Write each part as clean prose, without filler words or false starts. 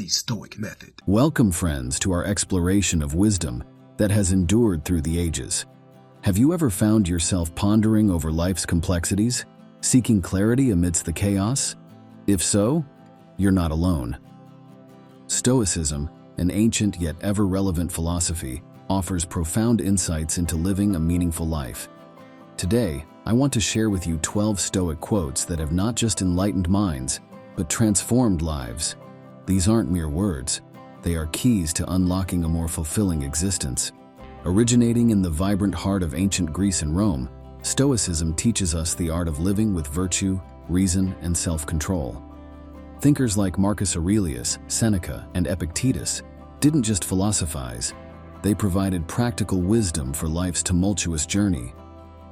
the Stoic Method. Welcome, friends, to our exploration of wisdom that has endured through the ages. Have you ever found yourself pondering over life's complexities, seeking clarity amidst the chaos? If so, you're not alone. Stoicism, an ancient yet ever-relevant philosophy, offers profound insights into living a meaningful life. Today, I want to share with you 12 Stoic quotes that have not just enlightened minds, but transformed lives. These aren't mere words. They are keys to unlocking a more fulfilling existence. Originating in the vibrant heart of ancient Greece and Rome, Stoicism teaches us the art of living with virtue, reason, and self-control. Thinkers like Marcus Aurelius, Seneca, and Epictetus didn't just philosophize. They provided practical wisdom for life's tumultuous journey.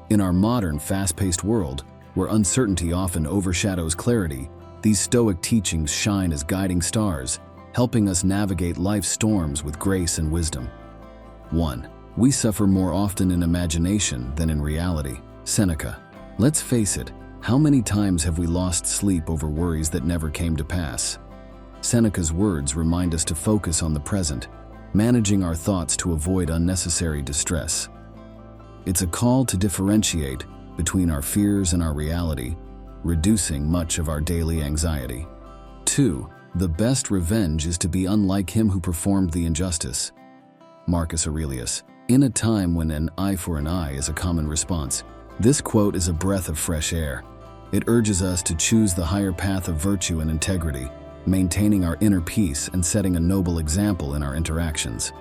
In our modern, fast-paced world, where uncertainty often overshadows clarity, these Stoic teachings shine as guiding stars, helping us navigate life's storms with grace and wisdom. 1. We suffer more often in imagination than in reality. Seneca. Let's face it, how many times have we lost sleep over worries that never came to pass? Seneca's words remind us to focus on the present, managing our thoughts to avoid unnecessary distress. It's a call to differentiate between our fears and our reality, reducing much of our daily anxiety. 2. The best revenge is to be unlike him who performed the injustice. Marcus Aurelius. In a time when an eye for an eye is a common response, this quote is a breath of fresh air. It urges us to choose the higher path of virtue and integrity, maintaining our inner peace and setting a noble example in our interactions.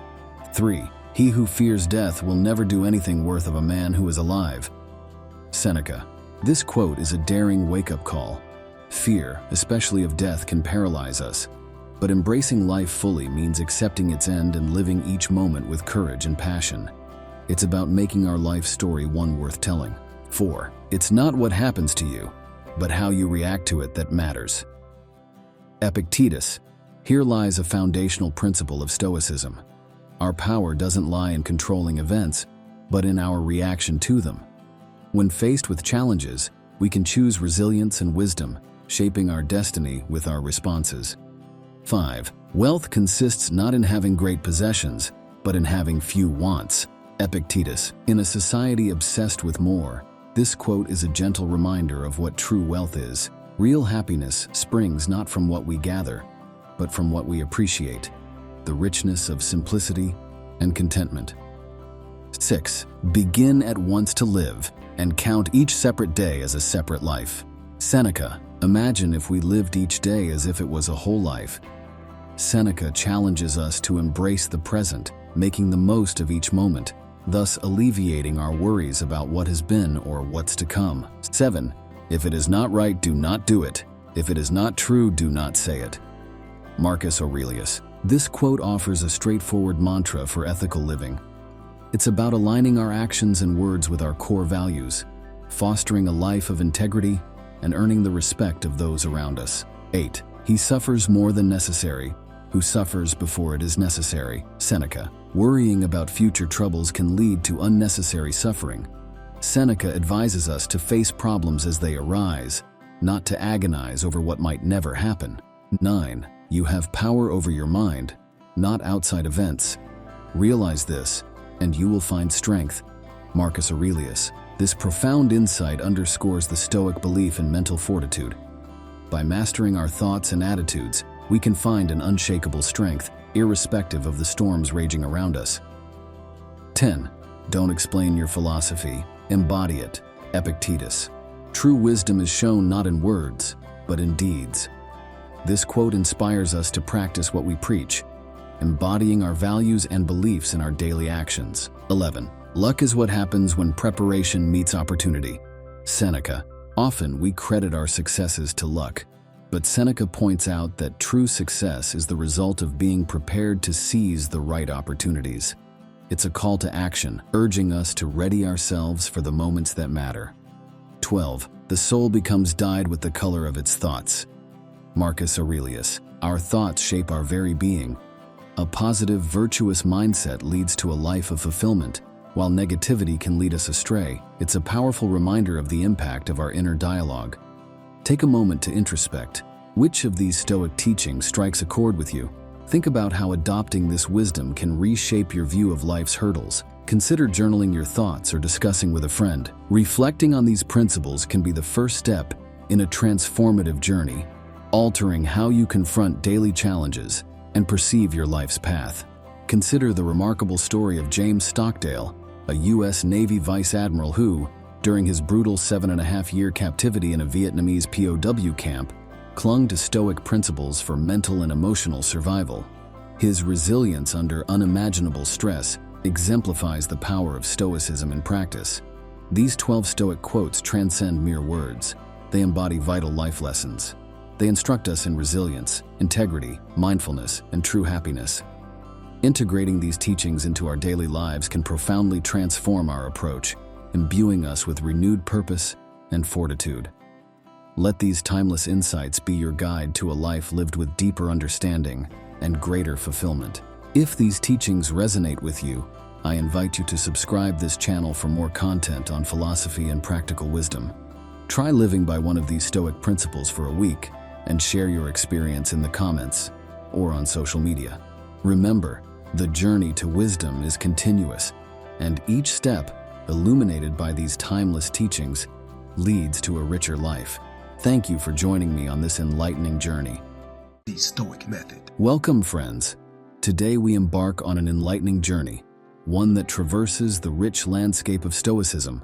3. He who fears death will never do anything worth of a man who is alive. Seneca. This quote is a daring wake-up call. Fear, especially of death, can paralyze us, but embracing life fully means accepting its end and living each moment with courage and passion. It's about making our life story one worth telling. 4. It's not what happens to you, but how you react to it that matters. Epictetus. Here lies a foundational principle of Stoicism. Our power doesn't lie in controlling events, but in our reaction to them. When faced with challenges, we can choose resilience and wisdom, shaping our destiny with our responses. 5. Wealth consists not in having great possessions, but in having few wants. Epictetus. In a society obsessed with more, this quote is a gentle reminder of what true wealth is. Real happiness springs not from what we gather, but from what we appreciate, the richness of simplicity and contentment. 6. Begin at once to live, and count each separate day as a separate life. Seneca. Imagine if we lived each day as if it was a whole life. Seneca challenges us to embrace the present, making the most of each moment, thus alleviating our worries about what has been or what's to come. 7. If it is not right, do not do it. If it is not true, do not say it. Marcus Aurelius. This quote offers a straightforward mantra for ethical living. It's about aligning our actions and words with our core values, fostering a life of integrity, and earning the respect of those around us. 8. He suffers more than necessary, who suffers before it is necessary. Seneca. Worrying about future troubles can lead to unnecessary suffering. Seneca advises us to face problems as they arise, not to agonize over what might never happen. 9. You have power over your mind, not outside events. Realize this, and you will find strength. Marcus Aurelius. This profound insight underscores the Stoic belief in mental fortitude. By mastering our thoughts and attitudes, we can find an unshakable strength, irrespective of the storms raging around us. 10. Don't explain your philosophy, embody it. Epictetus. True wisdom is shown not in words, but in deeds. This quote inspires us to practice what we preach, embodying our values and beliefs in our daily actions. 11. Luck is what happens when preparation meets opportunity. Seneca. Often we credit our successes to luck, but Seneca points out that true success is the result of being prepared to seize the right opportunities. It's a call to action, urging us to ready ourselves for the moments that matter. 12. The soul becomes dyed with the color of its thoughts. Marcus Aurelius. Our thoughts shape our very being. A positive, virtuous mindset leads to a life of fulfillment, while negativity can lead us astray. It's a powerful reminder of the impact of our inner dialogue. Take a moment to introspect. Which of these Stoic teachings strikes a chord with you? Think about how adopting this wisdom can reshape your view of life's hurdles. Consider journaling your thoughts or discussing with a friend. Reflecting on these principles can be the first step in a transformative journey, altering how you confront daily challenges and perceive your life's path. Consider the remarkable story of James Stockdale, a U.S. Navy Vice Admiral who, during his brutal 7.5-year captivity in a Vietnamese POW camp, clung to Stoic principles for mental and emotional survival. His resilience under unimaginable stress exemplifies the power of Stoicism in practice. These 12 Stoic quotes transcend mere words. They embody vital life lessons. They instruct us in resilience, integrity, mindfulness, and true happiness. Integrating these teachings into our daily lives can profoundly transform our approach, imbuing us with renewed purpose and fortitude. Let these timeless insights be your guide to a life lived with deeper understanding and greater fulfillment. If these teachings resonate with you, I invite you to subscribe this channel for more content on philosophy and practical wisdom. Try living by one of these Stoic principles for a week and share your experience in the comments or on social media. Remember, the journey to wisdom is continuous, and each step, illuminated by these timeless teachings, leads to a richer life. Thank you for joining me on this enlightening journey. The Stoic Method. Welcome, friends. Today we embark on an enlightening journey, one that traverses the rich landscape of Stoicism,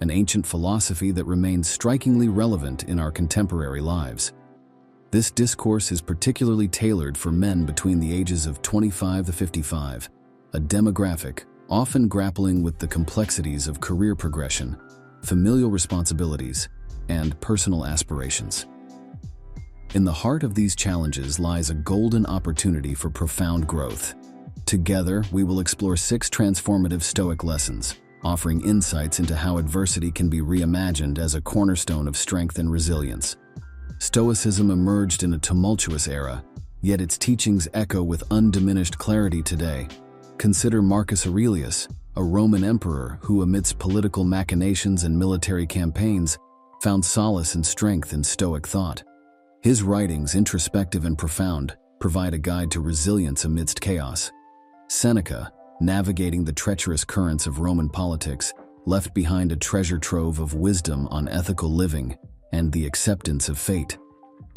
an ancient philosophy that remains strikingly relevant in our contemporary lives. This discourse is particularly tailored for men between the ages of 25 to 55, a demographic often grappling with the complexities of career progression, familial responsibilities, and personal aspirations. In the heart of these challenges lies a golden opportunity for profound growth. Together, we will explore 6 transformative Stoic lessons, offering insights into how adversity can be reimagined as a cornerstone of strength and resilience. Stoicism emerged in a tumultuous era, yet its teachings echo with undiminished clarity today. Consider Marcus Aurelius, a Roman emperor who, amidst political machinations and military campaigns, found solace and strength in Stoic thought. His writings, introspective and profound, provide a guide to resilience amidst chaos. Seneca, navigating the treacherous currents of Roman politics, left behind a treasure trove of wisdom on ethical living and the acceptance of fate.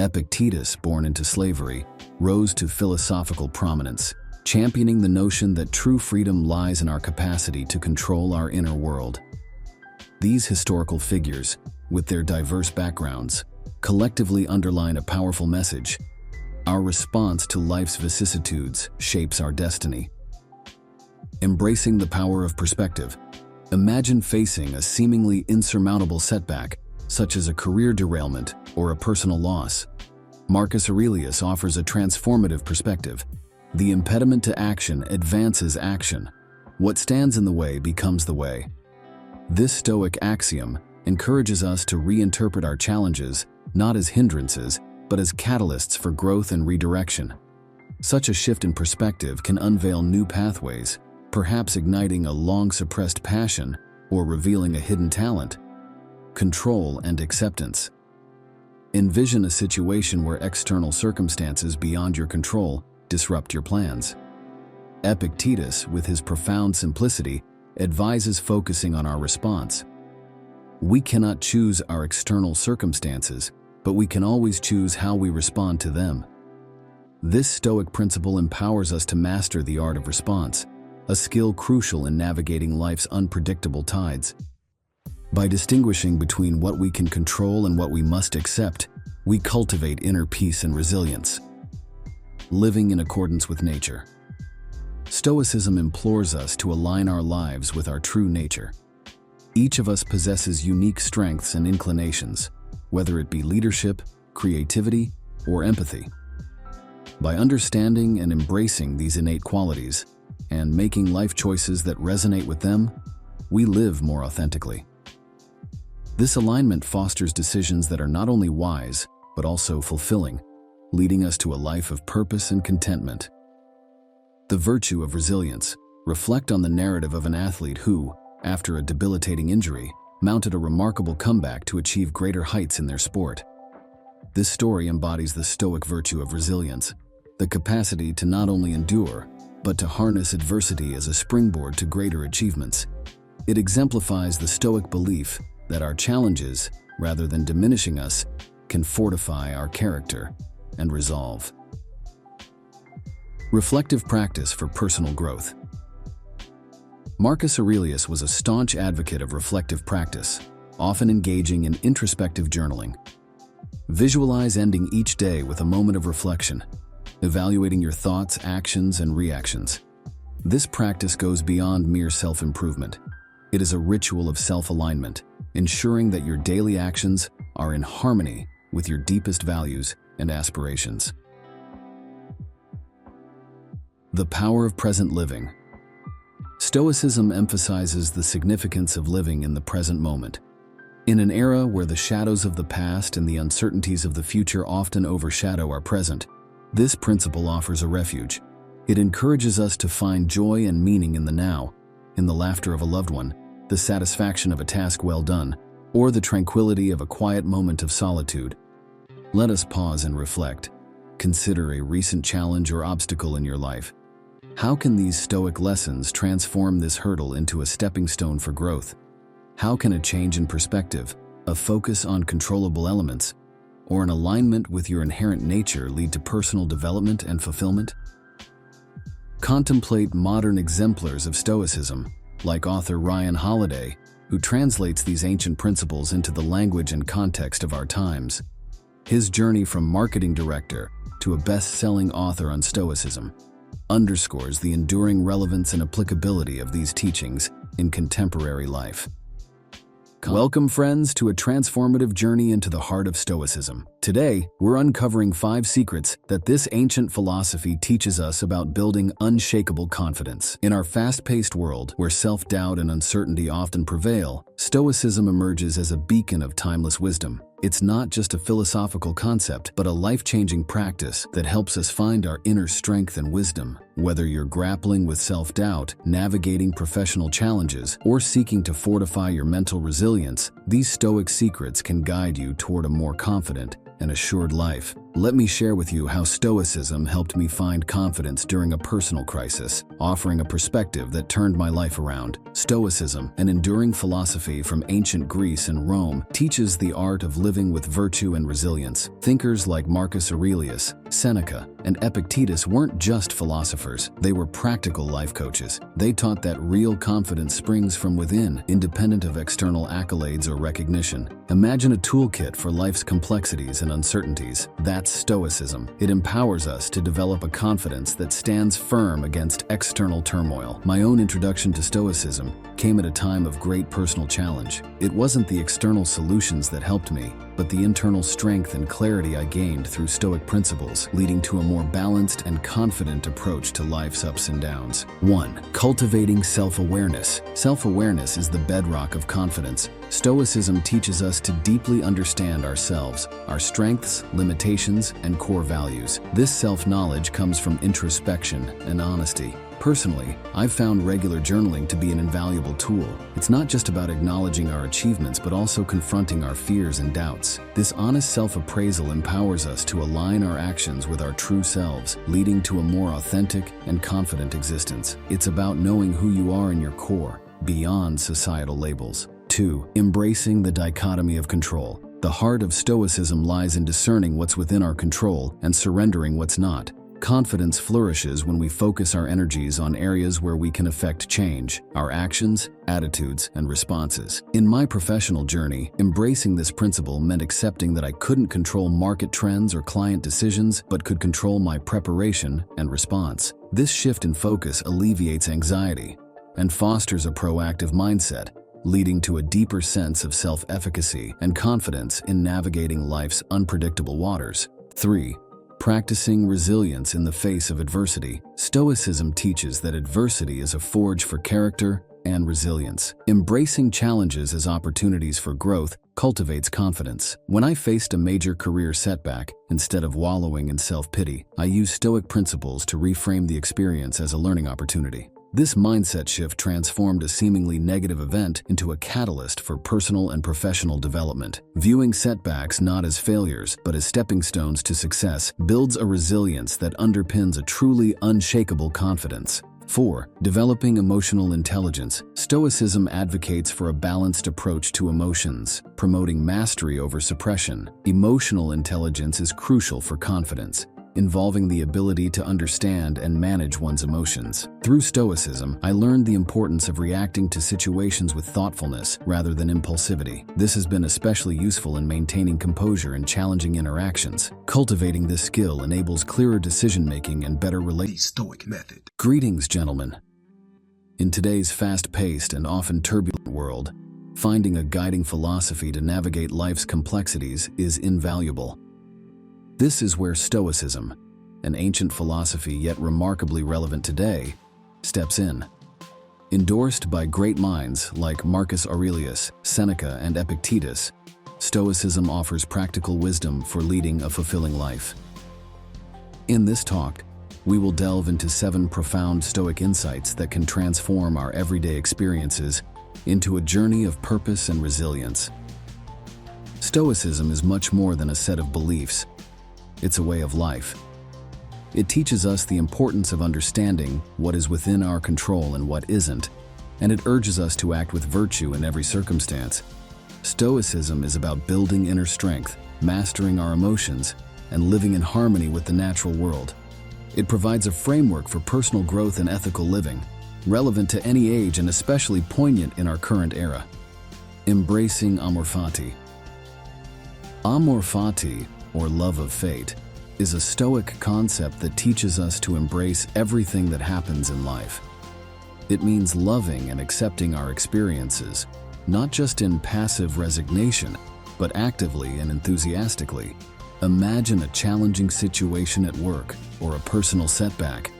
Epictetus, born into slavery, rose to philosophical prominence, championing the notion that true freedom lies in our capacity to control our inner world. These historical figures, with their diverse backgrounds, collectively underline a powerful message. Our response to life's vicissitudes shapes our destiny. Embracing the power of perspective. Imagine facing a seemingly insurmountable setback, such as a career derailment or a personal loss. Marcus Aurelius offers a transformative perspective. The impediment to action advances action. What stands in the way becomes the way. This Stoic axiom encourages us to reinterpret our challenges not as hindrances, but as catalysts for growth and redirection. Such a shift in perspective can unveil new pathways, perhaps igniting a long-suppressed passion or revealing a hidden talent. Control and acceptance. Envision a situation where external circumstances beyond your control disrupt your plans. Epictetus, with his profound simplicity, advises focusing on our response. We cannot choose our external circumstances, but we can always choose how we respond to them. This Stoic principle empowers us to master the art of response, a skill crucial in navigating life's unpredictable tides. By distinguishing between what we can control and what we must accept, we cultivate inner peace and resilience. Living in accordance with nature. Stoicism implores us to align our lives with our true nature. Each of us possesses unique strengths and inclinations, whether it be leadership, creativity, or empathy. By understanding and embracing these innate qualities and making life choices that resonate with them, we live more authentically. This alignment fosters decisions that are not only wise, but also fulfilling, leading us to a life of purpose and contentment. The virtue of resilience. Reflect on the narrative of an athlete who, after a debilitating injury, mounted a remarkable comeback to achieve greater heights in their sport. This story embodies the Stoic virtue of resilience, the capacity to not only endure, but to harness adversity as a springboard to greater achievements. It exemplifies the Stoic belief that our challenges, rather than diminishing us, can fortify our character and resolve. Reflective practice for personal growth. Marcus Aurelius was a staunch advocate of reflective practice, often engaging in introspective journaling. Visualize ending each day with a moment of reflection, evaluating your thoughts, actions, and reactions. This practice goes beyond mere self-improvement. It is a ritual of self-alignment, ensuring that your daily actions are in harmony with your deepest values and aspirations. The power of present living. Stoicism emphasizes the significance of living in the present moment. In an era where the shadows of the past and the uncertainties of the future often overshadow our present, this principle offers a refuge. It encourages us to find joy and meaning in the now, in the laughter of a loved one, the satisfaction of a task well done, or the tranquility of a quiet moment of solitude. Let us pause and reflect. Consider a recent challenge or obstacle in your life. How can these Stoic lessons transform this hurdle into a stepping stone for growth? How can a change in perspective, a focus on controllable elements, or an alignment with your inherent nature lead to personal development and fulfillment? Contemplate modern exemplars of Stoicism, like author Ryan Holiday, who translates these ancient principles into the language and context of our times. His journey from marketing director to a best-selling author on Stoicism underscores the enduring relevance and applicability of these teachings in contemporary life. Welcome, friends, to a transformative journey into the heart of Stoicism. Today, we're uncovering 5 secrets that this ancient philosophy teaches us about building unshakable confidence. In our fast-paced world, where self-doubt and uncertainty often prevail, Stoicism emerges as a beacon of timeless wisdom. It's not just a philosophical concept, but a life-changing practice that helps us find our inner strength and wisdom. Whether you're grappling with self-doubt, navigating professional challenges, or seeking to fortify your mental resilience, these Stoic secrets can guide you toward a more confident and assured life. Let me share with you how Stoicism helped me find confidence during a personal crisis, offering a perspective that turned my life around. Stoicism, an enduring philosophy from ancient Greece and Rome, teaches the art of living with virtue and resilience. Thinkers like Marcus Aurelius, Seneca, and Epictetus weren't just philosophers, they were practical life coaches. They taught that real confidence springs from within, independent of external accolades or recognition. Imagine a toolkit for life's complexities and uncertainties. That's Stoicism. It empowers us to develop a confidence that stands firm against external turmoil. My own introduction to Stoicism came at a time of great personal challenge. It wasn't the external solutions that helped me, but the internal strength and clarity I gained through Stoic principles, leading to a more balanced and confident approach to life's ups and downs. 1. Cultivating self-awareness. Self-awareness is the bedrock of confidence. Stoicism teaches us to deeply understand ourselves, our strengths, limitations, and core values. This self-knowledge comes from introspection and honesty. Personally, I've found regular journaling to be an invaluable tool. It's not just about acknowledging our achievements, but also confronting our fears and doubts. This honest self-appraisal empowers us to align our actions with our true selves, leading to a more authentic and confident existence. It's about knowing who you are in your core, beyond societal labels. 2. Embracing the dichotomy of control. The heart of Stoicism lies in discerning what's within our control and surrendering what's not. Confidence flourishes when we focus our energies on areas where we can affect change, our actions, attitudes, and responses. In my professional journey, embracing this principle meant accepting that I couldn't control market trends or client decisions, but could control my preparation and response. This shift in focus alleviates anxiety and fosters a proactive mindset, leading to a deeper sense of self-efficacy and confidence in navigating life's unpredictable waters. 3. Practicing resilience in the face of adversity. Stoicism teaches that adversity is a forge for character and resilience. Embracing challenges as opportunities for growth cultivates confidence. When I faced a major career setback, instead of wallowing in self-pity, I used Stoic principles to reframe the experience as a learning opportunity. This mindset shift transformed a seemingly negative event into a catalyst for personal and professional development. Viewing setbacks not as failures, but as stepping stones to success builds a resilience that underpins a truly unshakable confidence. 4. Developing emotional intelligence. Stoicism advocates for a balanced approach to emotions, promoting mastery over suppression. Emotional intelligence is crucial for confidence, involving the ability to understand and manage one's emotions. Through Stoicism, I learned the importance of reacting to situations with thoughtfulness rather than impulsivity. This has been especially useful in maintaining composure in challenging interactions. Cultivating this skill enables clearer decision-making and better The relationships. Stoic Method. Greetings, gentlemen. In today's fast-paced and often turbulent world, finding a guiding philosophy to navigate life's complexities is invaluable. This is where Stoicism, an ancient philosophy yet remarkably relevant today, steps in. Endorsed by great minds like Marcus Aurelius, Seneca, and Epictetus, Stoicism offers practical wisdom for leading a fulfilling life. In this talk, we will delve into 7 profound Stoic insights that can transform our everyday experiences into a journey of purpose and resilience. Stoicism is much more than a set of beliefs. It's a way of life. It teaches us the importance of understanding what is within our control and what isn't, and it urges us to act with virtue in every circumstance. Stoicism is about building inner strength, mastering our emotions, and living in harmony with the natural world. It provides a framework for personal growth and ethical living, relevant to any age and especially poignant in our current era. Embracing amor fati. Amor fati, or love of fate, is a Stoic concept that teaches us to embrace everything that happens in life. It means loving and accepting our experiences, not just in passive resignation, but actively and enthusiastically. Imagine a challenging situation at work or a personal setback.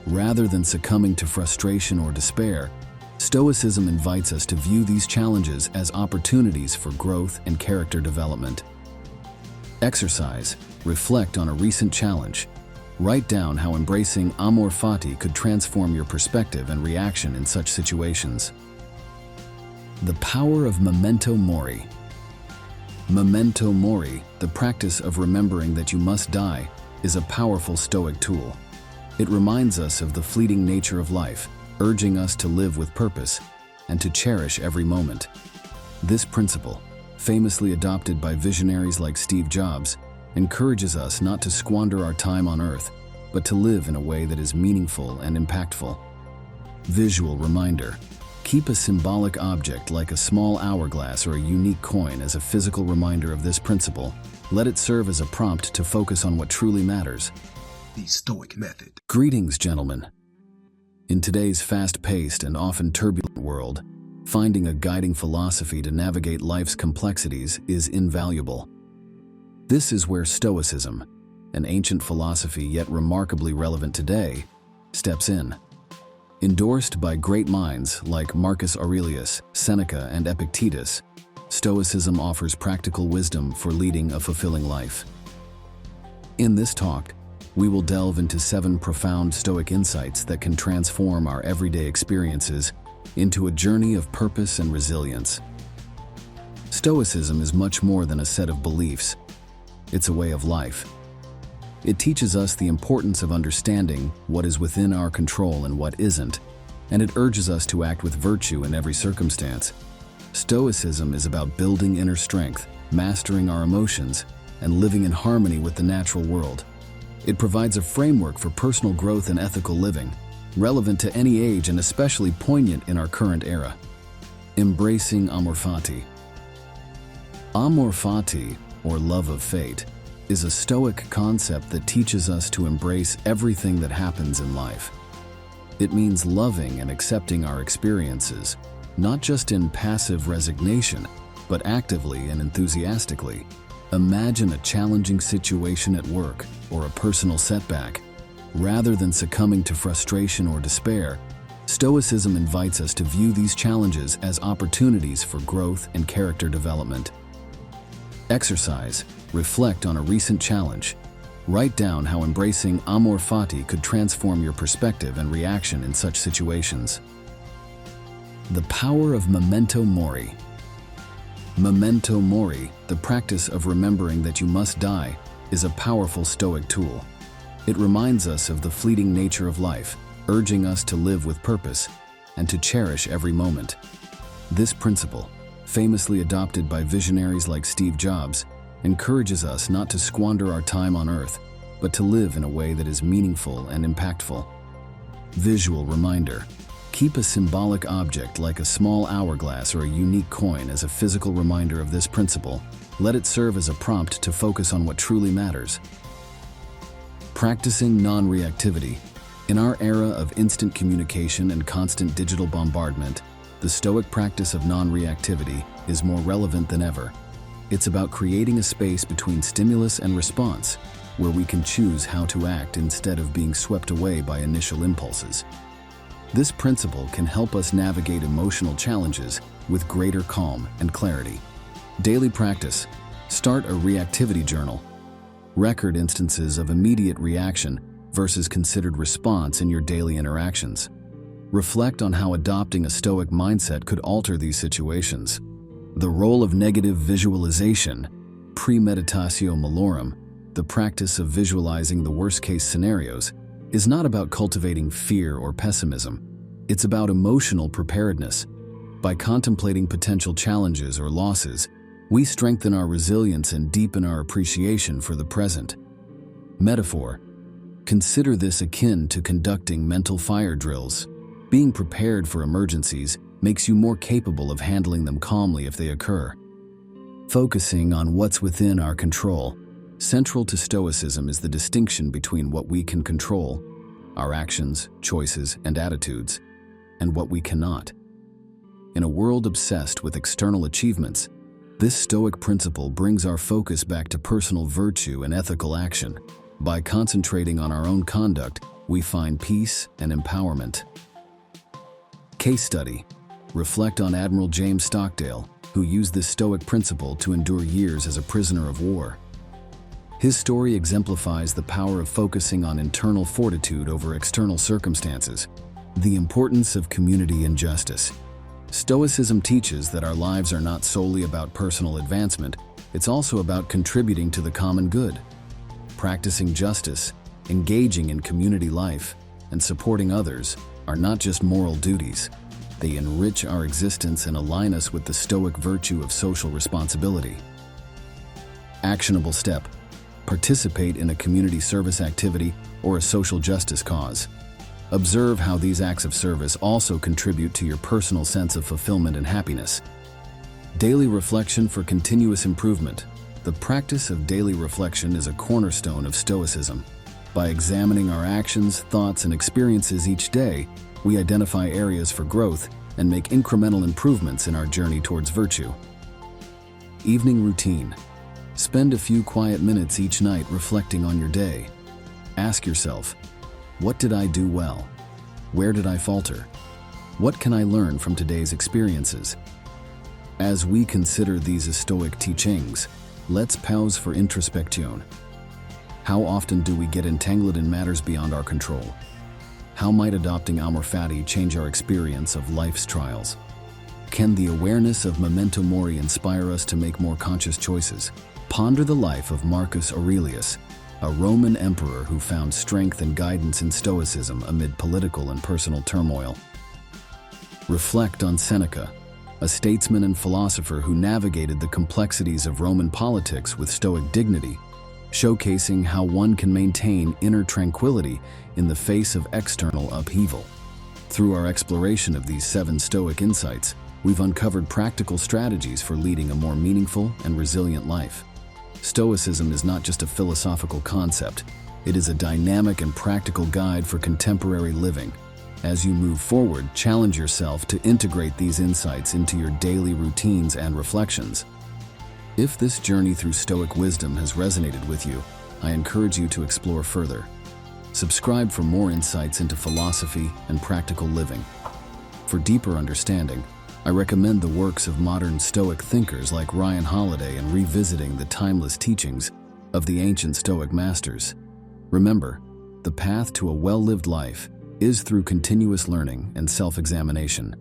Rather than succumbing to frustration or despair, Stoicism invites us to view these challenges as opportunities for growth and character development. Exercise. Reflect on a recent challenge. Write down how embracing amor fati could transform your perspective and reaction in such situations. The power of memento mori. Memento mori, the practice of remembering that you must die, is a powerful Stoic tool. It reminds us of the fleeting nature of life, urging us to live with purpose and to cherish every moment. This principle, famously adopted by visionaries like Steve Jobs, encourages us not to squander our time on Earth, but to live in a way that is meaningful and impactful. Visual reminder. Keep a symbolic object like a small hourglass or a unique coin as a physical reminder of this principle. Let it serve as a prompt to focus on what truly matters. The Stoic Method. Greetings, gentlemen. In today's fast-paced and often turbulent world, finding a guiding philosophy to navigate life's complexities is invaluable. This is where Stoicism, an ancient philosophy yet remarkably relevant today, steps in. Endorsed by great minds like Marcus Aurelius, Seneca, and Epictetus, Stoicism offers practical wisdom for leading a fulfilling life. In this talk, we will delve into 7 profound Stoic insights that can transform our everyday experiences into a journey of purpose and resilience. Stoicism is much more than a set of beliefs. It's a way of life. It teaches us the importance of understanding what is within our control and what isn't, and it urges us to act with virtue in every circumstance. Stoicism is about building inner strength, mastering our emotions, and living in harmony with the natural world. It provides a framework for personal growth and ethical living, relevant to any age and especially poignant in our current era. Embracing amor fati. Amor fati, or love of fate, is a Stoic concept that teaches us to embrace everything that happens in life. It means loving and accepting our experiences, not just in passive resignation, but actively and enthusiastically. Imagine a challenging situation at work or a personal setback. Rather than succumbing to frustration or despair, Stoicism invites us to view these challenges as opportunities for growth and character development. Exercise. Reflect on a recent challenge. Write down how embracing amor fati could transform your perspective and reaction in such situations. The power of memento mori. Memento mori, the practice of remembering that you must die, is a powerful Stoic tool. It reminds us of the fleeting nature of life, urging us to live with purpose and to cherish every moment. This principle, famously adopted by visionaries like Steve Jobs, encourages us not to squander our time on Earth, but to live in a way that is meaningful and impactful. Visual reminder. Keep a symbolic object like a small hourglass or a unique coin as a physical reminder of this principle. Let it serve as a prompt to focus on what truly matters. Practicing non-reactivity. In our era of instant communication and constant digital bombardment, the Stoic practice of non-reactivity is more relevant than ever. It's about creating a space between stimulus and response, where we can choose how to act instead of being swept away by initial impulses. This principle can help us navigate emotional challenges with greater calm and clarity. Daily practice. Start a reactivity journal. Record instances of immediate reaction versus considered response in your daily interactions. Reflect on how adopting a Stoic mindset could alter these situations. The role of negative visualization, premeditatio malorum, the practice of visualizing the worst-case scenarios, is not about cultivating fear or pessimism. It's about emotional preparedness. By contemplating potential challenges or losses, we strengthen our resilience and deepen our appreciation for the present. Metaphor. Consider this akin to conducting mental fire drills. Being prepared for emergencies makes you more capable of handling them calmly if they occur. Focusing on what's within our control. Central to Stoicism is the distinction between what we can control, our actions, choices, and attitudes, and what we cannot. In a world obsessed with external achievements, this Stoic principle brings our focus back to personal virtue and ethical action. By concentrating on our own conduct, we find peace and empowerment. Case study. Reflect on Admiral James Stockdale, who used this Stoic principle to endure years as a prisoner of war. His story exemplifies the power of focusing on internal fortitude over external circumstances. The importance of community and justice. Stoicism teaches that our lives are not solely about personal advancement, it's also about contributing to the common good. Practicing justice, engaging in community life, and supporting others are not just moral duties. They enrich our existence and align us with the Stoic virtue of social responsibility. Actionable step. Participate in a community service activity or a social justice cause. Observe how these acts of service also contribute to your personal sense of fulfillment and happiness. Daily reflection for continuous improvement. The practice of daily reflection is a cornerstone of Stoicism. By examining our actions, thoughts, and experiences each day, we identify areas for growth and make incremental improvements in our journey towards virtue. Evening routine. Spend a few quiet minutes each night reflecting on your day. Ask yourself, what did I do well? Where did I falter? What can I learn from today's experiences? As we consider these Stoic teachings, let's pause for introspection. How often do we get entangled in matters beyond our control? How might adopting amor fati change our experience of life's trials? Can the awareness of memento mori inspire us to make more conscious choices? Ponder the life of Marcus Aurelius, a Roman emperor who found strength and guidance in Stoicism amid political and personal turmoil. Reflect on Seneca, a statesman and philosopher who navigated the complexities of Roman politics with Stoic dignity, showcasing how one can maintain inner tranquility in the face of external upheaval. Through our exploration of these 7 Stoic insights, we've uncovered practical strategies for leading a more meaningful and resilient life. Stoicism is not just a philosophical concept, it is a dynamic and practical guide for contemporary living. As you move forward, challenge yourself to integrate these insights into your daily routines and reflections. If this journey through Stoic wisdom has resonated with you, I encourage you to explore further. Subscribe for more insights into philosophy and practical living. For deeper understanding, I recommend the works of modern Stoic thinkers like Ryan Holiday and revisiting the timeless teachings of the ancient Stoic masters. Remember, the path to a well-lived life is through continuous learning and self-examination.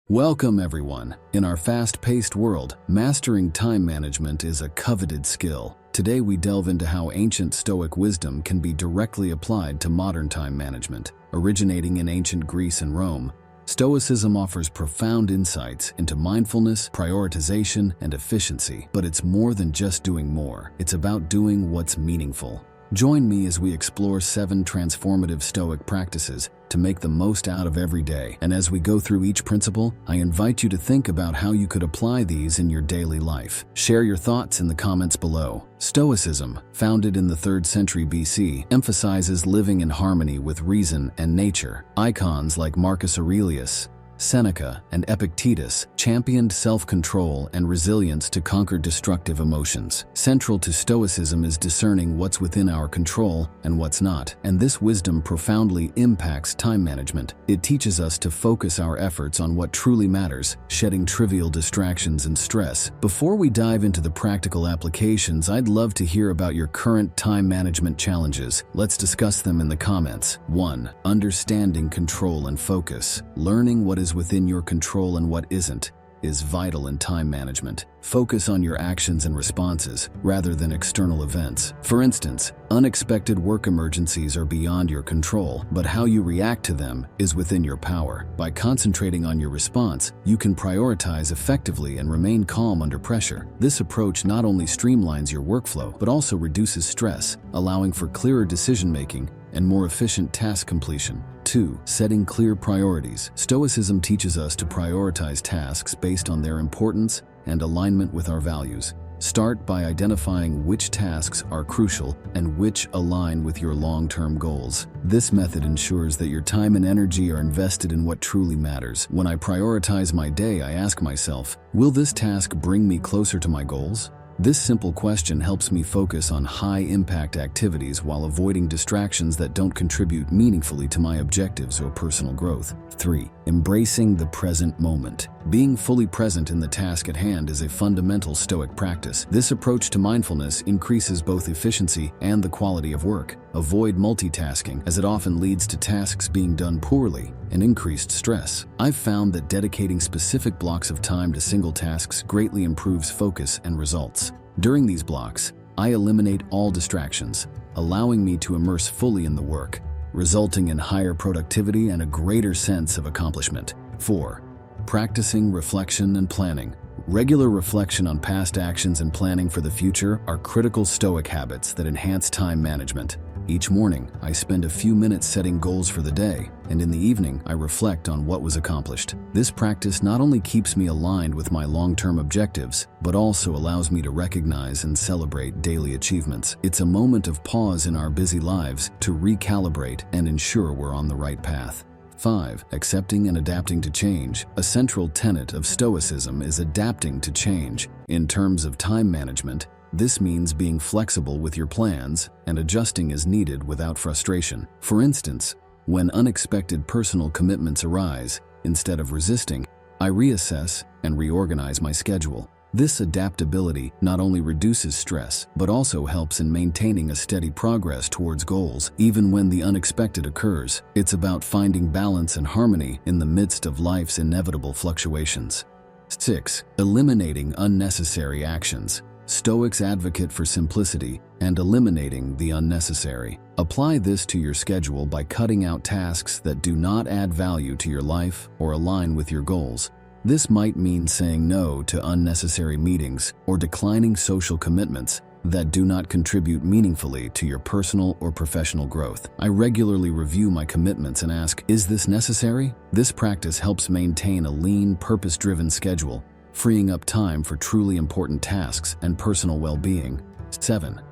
Welcome, everyone. In our fast-paced world, mastering time management is a coveted skill. Today we delve into how ancient Stoic wisdom can be directly applied to modern time management. Originating in ancient Greece and Rome, Stoicism offers profound insights into mindfulness, prioritization, and efficiency. But it's more than just doing more. It's about doing what's meaningful. Join me as we explore 7 transformative Stoic practices to make the most out of every day. And as we go through each principle, I invite you to think about how you could apply these in your daily life. Share your thoughts in the comments below. Stoicism, founded in the 3rd century BC, emphasizes living in harmony with reason and nature. Icons like Marcus Aurelius, Seneca, and Epictetus championed self-control and resilience to conquer destructive emotions. Central to Stoicism is discerning what's within our control and what's not, and this wisdom profoundly impacts time management. It teaches us to focus our efforts on what truly matters, shedding trivial distractions and stress. Before we dive into the practical applications, I'd love to hear about your current time management challenges. Let's discuss them in the comments. 1. Understanding control and focus. Learning what is within your control and what isn't is vital in time management. Focus on your actions and responses rather than external events. For instance, unexpected work emergencies are beyond your control, but how you react to them is within your power. By concentrating on your response, you can prioritize effectively and remain calm under pressure. This approach not only streamlines your workflow, but also reduces stress, allowing for clearer decision-making and more efficient task completion. 2. Setting clear priorities. Stoicism teaches us to prioritize tasks based on their importance and alignment with our values. Start by identifying which tasks are crucial and which align with your long-term goals. This method ensures that your time and energy are invested in what truly matters. When I prioritize my day, I ask myself, will this task bring me closer to my goals? This simple question helps me focus on high-impact activities while avoiding distractions that don't contribute meaningfully to my objectives or personal growth. 3. Embracing the present moment. Being fully present in the task at hand is a fundamental Stoic practice. This approach to mindfulness increases both efficiency and the quality of work. Avoid multitasking, as it often leads to tasks being done poorly and increased stress. I've found that dedicating specific blocks of time to single tasks greatly improves focus and results. During these blocks, I eliminate all distractions, allowing me to immerse fully in the work, resulting in higher productivity and a greater sense of accomplishment. 4. Practicing reflection and planning. Regular reflection on past actions and planning for the future are critical Stoic habits that enhance time management. Each morning, I spend a few minutes setting goals for the day, and in the evening, I reflect on what was accomplished. This practice not only keeps me aligned with my long-term objectives, but also allows me to recognize and celebrate daily achievements. It's a moment of pause in our busy lives to recalibrate and ensure we're on the right path. 5. Accepting and adapting to change. A central tenet of Stoicism is adapting to change. In terms of time management, this means being flexible with your plans and adjusting as needed without frustration. For instance, when unexpected personal commitments arise, instead of resisting, I reassess and reorganize my schedule. This adaptability not only reduces stress, but also helps in maintaining a steady progress towards goals, even when the unexpected occurs. It's about finding balance and harmony in the midst of life's inevitable fluctuations. 6. Eliminating unnecessary actions. Stoics advocate for simplicity and eliminating the unnecessary. Apply this to your schedule by cutting out tasks that do not add value to your life or align with your goals. This might mean saying no to unnecessary meetings or declining social commitments that do not contribute meaningfully to your personal or professional growth. I regularly review my commitments and ask, is this necessary? This practice helps maintain a lean, purpose-driven schedule, freeing up time for truly important tasks and personal well-being. 7.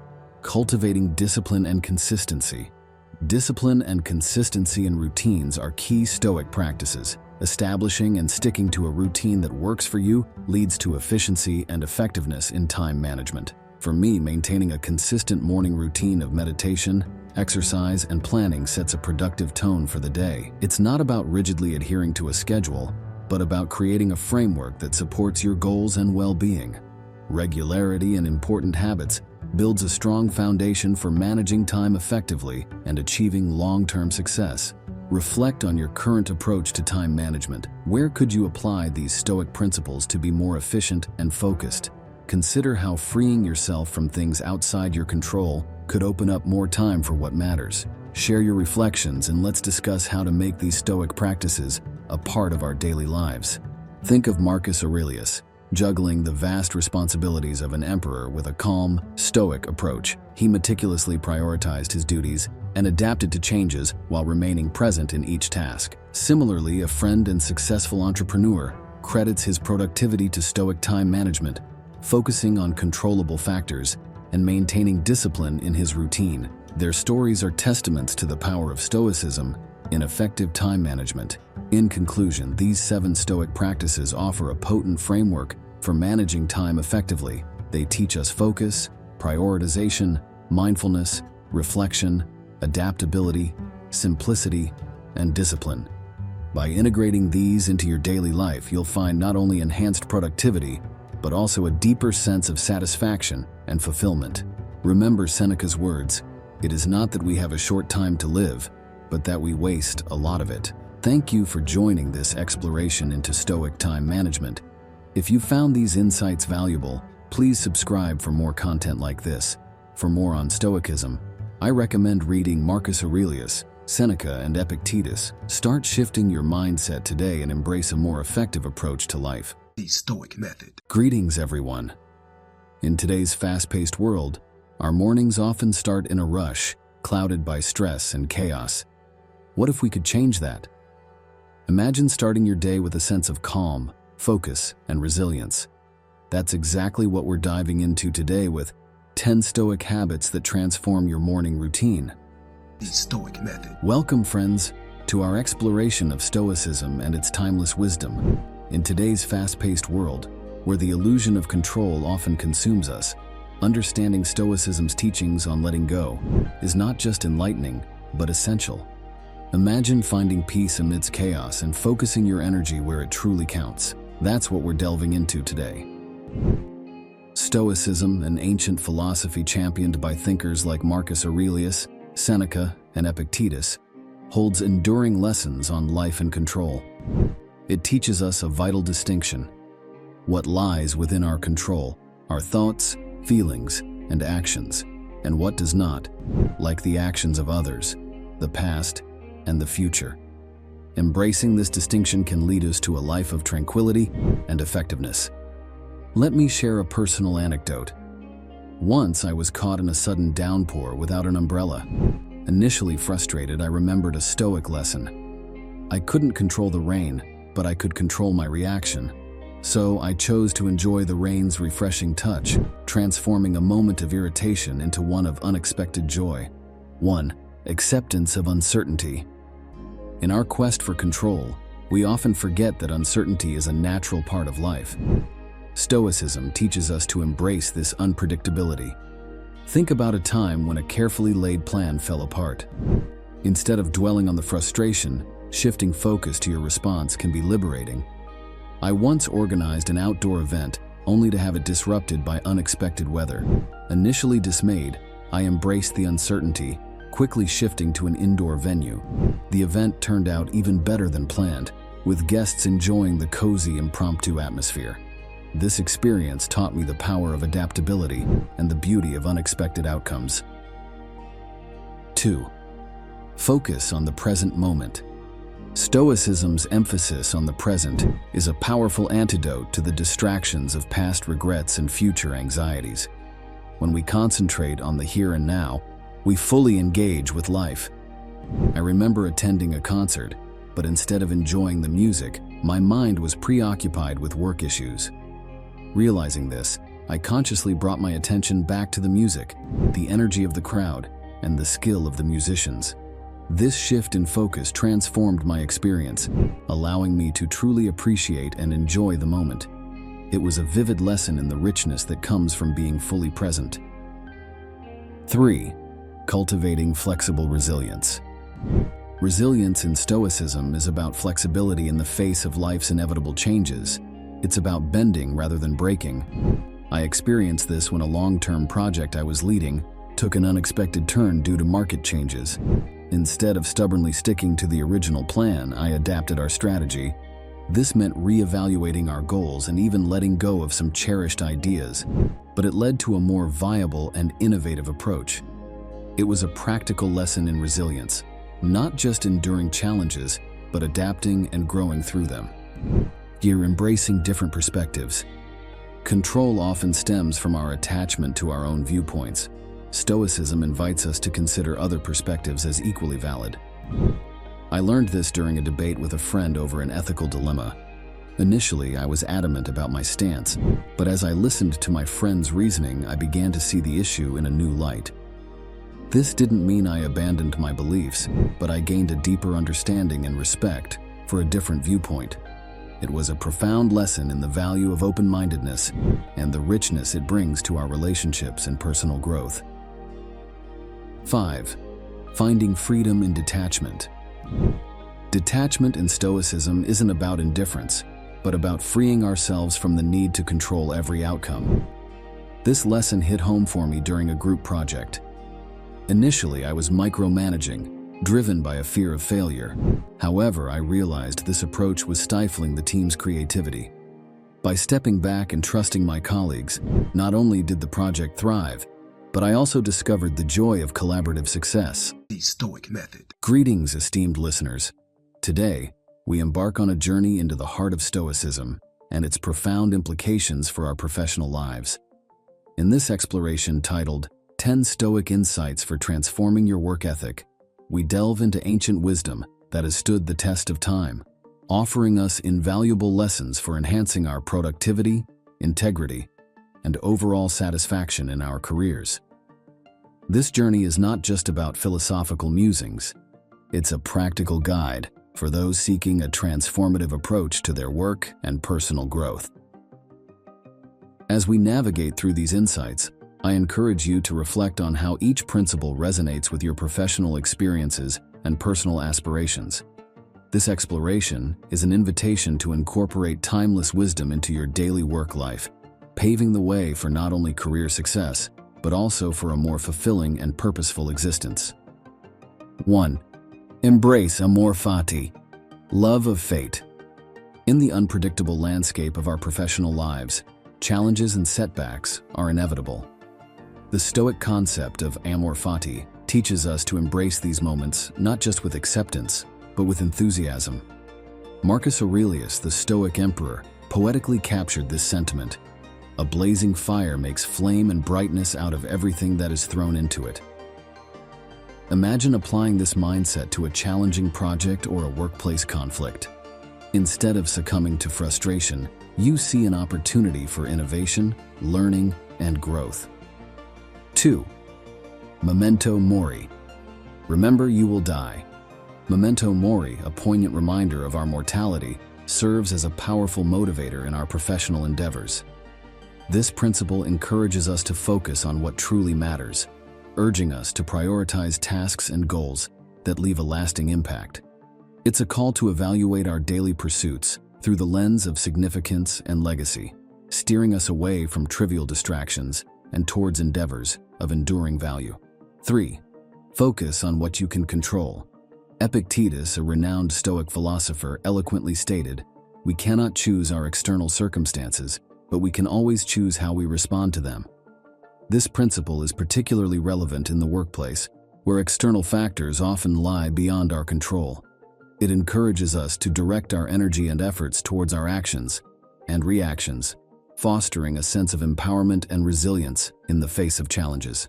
Cultivating discipline and consistency. Discipline and consistency in routines are key Stoic practices. Establishing and sticking to a routine that works for you leads to efficiency and effectiveness in time management. For me, maintaining a consistent morning routine of meditation, exercise, and planning sets a productive tone for the day. It's not about rigidly adhering to a schedule, but about creating a framework that supports your goals and well-being. Regularity and important habits builds a strong foundation for managing time effectively and achieving long-term success. Reflect on your current approach to time management. Where could you apply these Stoic principles to be more efficient and focused? Consider how freeing yourself from things outside your control could open up more time for what matters. Share your reflections and let's discuss how to make these Stoic practices a part of our daily lives. Think of Marcus Aurelius, juggling the vast responsibilities of an emperor with a calm, Stoic approach. He meticulously prioritized his duties and adapted to changes while remaining present in each task. Similarly, a friend and successful entrepreneur credits his productivity to Stoic time management, focusing on controllable factors and maintaining discipline in his routine. Their stories are testaments to the power of Stoicism in effective time management. In conclusion, these 7 Stoic practices offer a potent framework for managing time effectively. They teach us focus, prioritization, mindfulness, reflection, adaptability, simplicity, and discipline. By integrating these into your daily life, you'll find not only enhanced productivity, but also a deeper sense of satisfaction and fulfillment. Remember Seneca's words, "It is not that we have a short time to live, but that we waste a lot of it." Thank you for joining this exploration into Stoic time management. If you found these insights valuable, please subscribe for more content like this. For more on Stoicism, I recommend reading Marcus Aurelius, Seneca, and Epictetus. Start shifting your mindset today and embrace a more effective approach to life. The Stoic Method. Greetings, everyone. In today's fast-paced world, our mornings often start in a rush, clouded by stress and chaos. What if we could change that? Imagine starting your day with a sense of calm, focus, and resilience. That's exactly what we're diving into today with 10 Stoic habits that transform your morning routine. The Stoic Method. Welcome, friends, to our exploration of Stoicism and its timeless wisdom. In today's fast-paced world, where the illusion of control often consumes us, understanding Stoicism's teachings on letting go is not just enlightening, but essential. Imagine finding peace amidst chaos and focusing your energy where it truly counts. That's what we're delving into today. Stoicism, an ancient philosophy championed by thinkers like Marcus Aurelius, Seneca, and Epictetus, holds enduring lessons on life and control. It teaches us a vital distinction: what lies within our control, our thoughts, feelings, and actions, and what does not, like the actions of others, the past, and the future. Embracing this distinction can lead us to a life of tranquility and effectiveness. Let me share a personal anecdote. Once I was caught in a sudden downpour without an umbrella. Initially frustrated, I remembered a Stoic lesson. I couldn't control the rain, but I could control my reaction. So I chose to enjoy the rain's refreshing touch, transforming a moment of irritation into one of unexpected joy. 1. Acceptance of uncertainty. In our quest for control, we often forget that uncertainty is a natural part of life. Stoicism teaches us to embrace this unpredictability. Think about a time when a carefully laid plan fell apart. Instead of dwelling on the frustration, shifting focus to your response can be liberating. I once organized an outdoor event only to have it disrupted by unexpected weather. Initially dismayed, I embraced the uncertainty, quickly shifting to an indoor venue. The event turned out even better than planned, with guests enjoying the cozy, impromptu atmosphere. This experience taught me the power of adaptability and the beauty of unexpected outcomes. 2. Focus on the present moment. Stoicism's emphasis on the present is a powerful antidote to the distractions of past regrets and future anxieties. When we concentrate on the here and now, we fully engage with life. I remember attending a concert, but instead of enjoying the music, my mind was preoccupied with work issues. Realizing this, I consciously brought my attention back to the music, the energy of the crowd, and the skill of the musicians. This shift in focus transformed my experience, allowing me to truly appreciate and enjoy the moment. It was a vivid lesson in the richness that comes from being fully present. 3. Cultivating flexible resilience. Resilience in Stoicism is about flexibility in the face of life's inevitable changes. It's about bending rather than breaking. I experienced this when a long-term project I was leading took an unexpected turn due to market changes. Instead of stubbornly sticking to the original plan, I adapted our strategy. This meant reevaluating our goals and even letting go of some cherished ideas, but it led to a more viable and innovative approach. It was a practical lesson in resilience, not just enduring challenges, but adapting and growing through them. You're embracing different perspectives. Control often stems from our attachment to our own viewpoints. Stoicism invites us to consider other perspectives as equally valid. I learned this during a debate with a friend over an ethical dilemma. Initially, I was adamant about my stance, but as I listened to my friend's reasoning, I began to see the issue in a new light. This didn't mean I abandoned my beliefs, but I gained a deeper understanding and respect for a different viewpoint. It was a profound lesson in the value of open-mindedness and the richness it brings to our relationships and personal growth. 5. Finding freedom in detachment. Detachment in Stoicism isn't about indifference, but about freeing ourselves from the need to control every outcome. This lesson hit home for me during a group project. Initially, I was micromanaging, driven by a fear of failure. However, I realized this approach was stifling the team's creativity. By stepping back and trusting my colleagues, not only did the project thrive, but I also discovered the joy of collaborative success. The Stoic Method. Greetings, esteemed listeners. Today, we embark on a journey into the heart of Stoicism and its profound implications for our professional lives. In this exploration titled 10 Stoic Insights for Transforming Your Work Ethic, we delve into ancient wisdom that has stood the test of time, offering us invaluable lessons for enhancing our productivity, integrity, and overall satisfaction in our careers. This journey is not just about philosophical musings. It's a practical guide for those seeking a transformative approach to their work and personal growth. As we navigate through these insights, I encourage you to reflect on how each principle resonates with your professional experiences and personal aspirations. This exploration is an invitation to incorporate timeless wisdom into your daily work life, paving the way for not only career success, but also for a more fulfilling and purposeful existence. 1. Embrace amor fati, love of fate. In the unpredictable landscape of our professional lives, challenges and setbacks are inevitable. The Stoic concept of amor fati teaches us to embrace these moments not just with acceptance, but with enthusiasm. Marcus Aurelius, the Stoic emperor, poetically captured this sentiment. A blazing fire makes flame and brightness out of everything that is thrown into it. Imagine applying this mindset to a challenging project or a workplace conflict. Instead of succumbing to frustration, you see an opportunity for innovation, learning, and growth. 2. Memento mori. Remember, you will die. Memento mori, a poignant reminder of our mortality, serves as a powerful motivator in our professional endeavors. This principle encourages us to focus on what truly matters, urging us to prioritize tasks and goals that leave a lasting impact. It's a call to evaluate our daily pursuits through the lens of significance and legacy, steering us away from trivial distractions and towards endeavors of enduring value. 3. Focus on what you can control. Epictetus, a renowned Stoic philosopher, eloquently stated, "We cannot choose our external circumstances, but we can always choose how we respond to them." This principle is particularly relevant in the workplace, where external factors often lie beyond our control. It encourages us to direct our energy and efforts towards our actions and reactions, fostering a sense of empowerment and resilience in the face of challenges.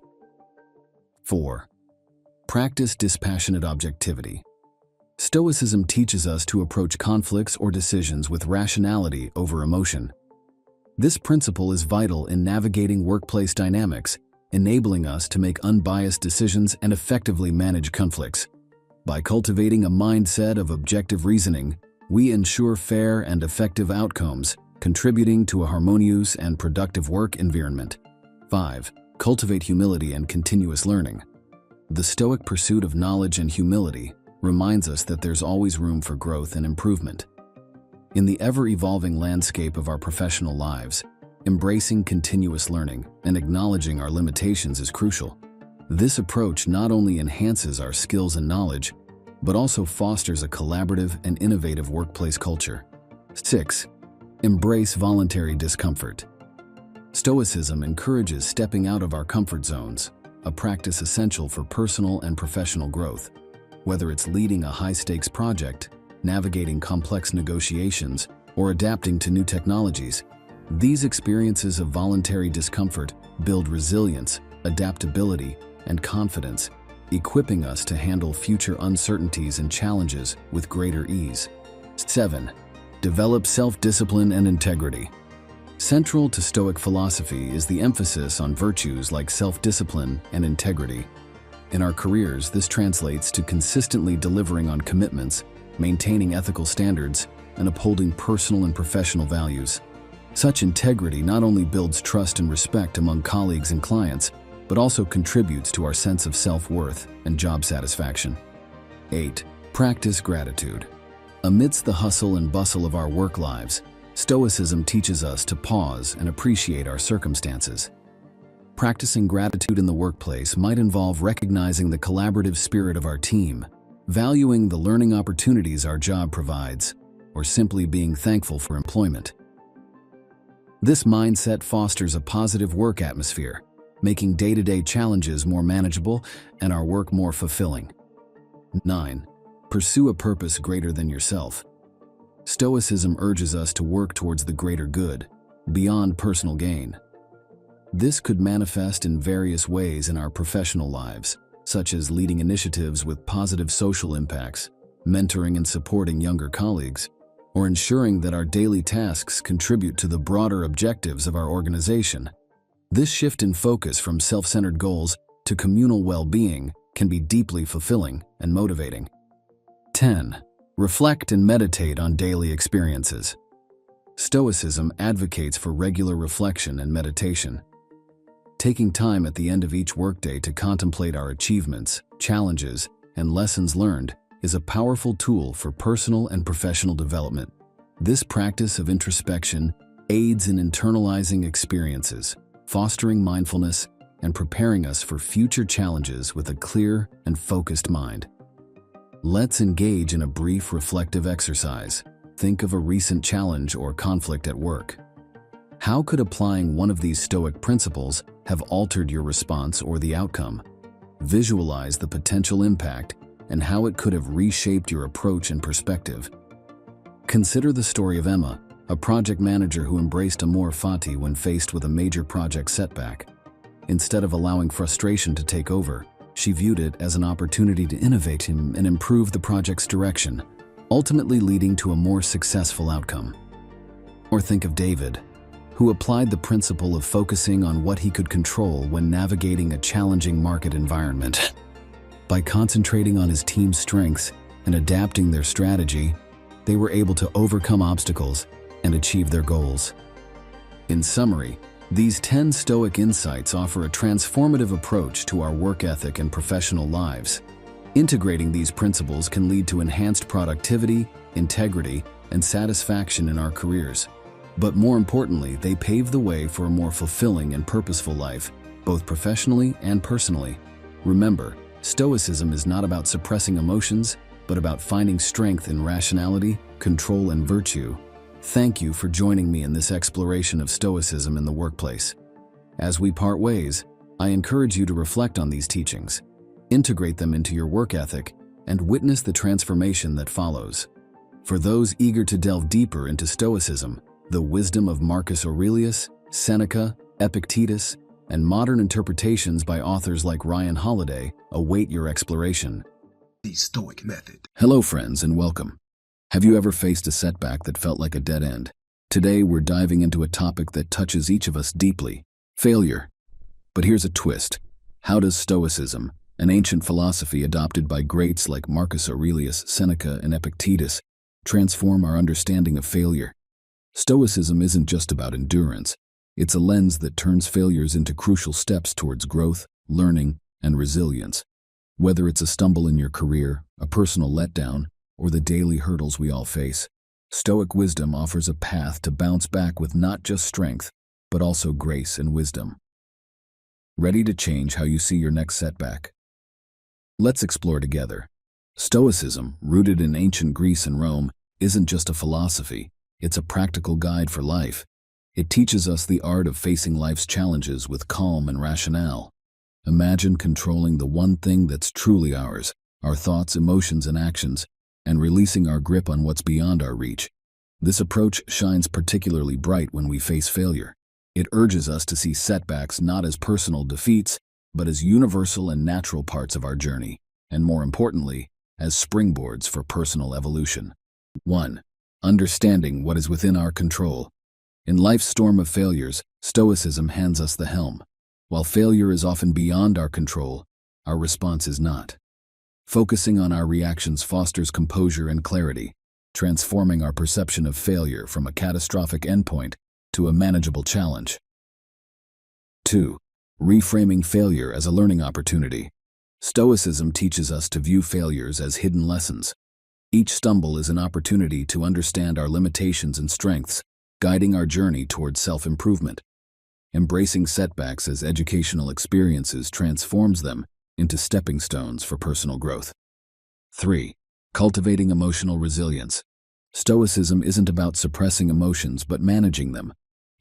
4. Practice dispassionate objectivity. Stoicism teaches us to approach conflicts or decisions with rationality over emotion. This principle is vital in navigating workplace dynamics, enabling us to make unbiased decisions and effectively manage conflicts. By cultivating a mindset of objective reasoning, we ensure fair and effective outcomes, contributing to a harmonious and productive work environment. 5. Cultivate humility and continuous learning. The Stoic pursuit of knowledge and humility reminds us that there's always room for growth and improvement. In the ever-evolving landscape of our professional lives, Embracing continuous learning and acknowledging our limitations is crucial. This approach not only enhances our skills and knowledge, but also fosters a collaborative and innovative workplace culture. 6. Embrace voluntary discomfort. Stoicism encourages stepping out of our comfort zones, a practice essential for personal and professional growth. Whether it's leading a high-stakes project, navigating complex negotiations, or adapting to new technologies, these experiences of voluntary discomfort build resilience, adaptability, and confidence, equipping us to handle future uncertainties and challenges with greater ease. 7. Develop self-discipline and integrity. Central to Stoic philosophy is the emphasis on virtues like self-discipline and integrity. In our careers, this translates to consistently delivering on commitments, maintaining ethical standards, and upholding personal and professional values. Such integrity not only builds trust and respect among colleagues and clients, but also contributes to our sense of self-worth and job satisfaction. 8. Practice gratitude. Amidst the hustle and bustle of our work lives, Stoicism teaches us to pause and appreciate our circumstances. Practicing gratitude in the workplace might involve recognizing the collaborative spirit of our team, valuing the learning opportunities our job provides, or simply being thankful for employment. This mindset fosters a positive work atmosphere, making day-to-day challenges more manageable and our work more fulfilling. 9. Pursue a purpose greater than yourself. Stoicism urges us to work towards the greater good, beyond personal gain. This could manifest in various ways in our professional lives, such as leading initiatives with positive social impacts, mentoring and supporting younger colleagues, or ensuring that our daily tasks contribute to the broader objectives of our organization. This shift in focus from self-centered goals to communal well-being can be deeply fulfilling and motivating. 10. Reflect and meditate on daily experiences. Stoicism advocates for regular reflection and meditation. Taking time at the end of each workday to contemplate our achievements, challenges, and lessons learned is a powerful tool for personal and professional development. This practice of introspection aids in internalizing experiences, fostering mindfulness, and preparing us for future challenges with a clear and focused mind. Let's engage in a brief reflective exercise. Think of a recent challenge or conflict at work. How could applying one of these Stoic principles have altered your response or the outcome? Visualize the potential impact and how it could have reshaped your approach and perspective. Consider the story of Emma, a project manager who embraced amor fati when faced with a major project setback. Instead of allowing frustration to take over, she viewed it as an opportunity to innovate and improve the project's direction, ultimately leading to a more successful outcome. Or think of David, who applied the principle of focusing on what he could control when navigating a challenging market environment. By concentrating on his team's strengths and adapting their strategy, they were able to overcome obstacles and achieve their goals. In summary, these 10 Stoic insights offer a transformative approach to our work ethic and professional lives. Integrating these principles can lead to enhanced productivity, integrity, and satisfaction in our careers. But more importantly, they pave the way for a more fulfilling and purposeful life, both professionally and personally. Remember, Stoicism is not about suppressing emotions, but about finding strength in rationality, control, and virtue. Thank you for joining me in this exploration of Stoicism in the workplace. As we part ways, I encourage you to reflect on these teachings, integrate them into your work ethic, and witness the transformation that follows. For those eager to delve deeper into Stoicism, the wisdom of Marcus Aurelius, Seneca, Epictetus, and modern interpretations by authors like Ryan Holiday await your exploration. The Stoic Method. Hello friends and welcome. Have you ever faced a setback that felt like a dead end? Today we're diving into a topic that touches each of us deeply: failure. But here's a twist. How does Stoicism, an ancient philosophy adopted by greats like Marcus Aurelius, Seneca, and Epictetus, transform our understanding of failure? Stoicism isn't just about endurance. It's a lens that turns failures into crucial steps towards growth, learning, and resilience. Whether it's a stumble in your career, a personal letdown, or the daily hurdles we all face, Stoic wisdom offers a path to bounce back with not just strength, but also grace and wisdom. Ready to change how you see your next setback? Let's explore together. Stoicism, rooted in ancient Greece and Rome, isn't just a philosophy, it's a practical guide for life. It teaches us the art of facing life's challenges with calm and rationale. Imagine controlling the one thing that's truly ours, our thoughts, emotions, and actions, and releasing our grip on what's beyond our reach. This approach shines particularly bright when we face failure. It urges us to see setbacks not as personal defeats, but as universal and natural parts of our journey, and more importantly, as springboards for personal evolution. 1. Understanding what is within our control. In life's storm of failures, Stoicism hands us the helm. While failure is often beyond our control, our response is not. Focusing on our reactions fosters composure and clarity, transforming our perception of failure from a catastrophic endpoint to a manageable challenge. 2. Reframing failure as a learning opportunity. Stoicism teaches us to view failures as hidden lessons. Each stumble is an opportunity to understand our limitations and strengths, guiding our journey towards self-improvement. Embracing setbacks as educational experiences transforms them into stepping stones for personal growth. 3. Cultivating emotional resilience. Stoicism isn't about suppressing emotions but managing them.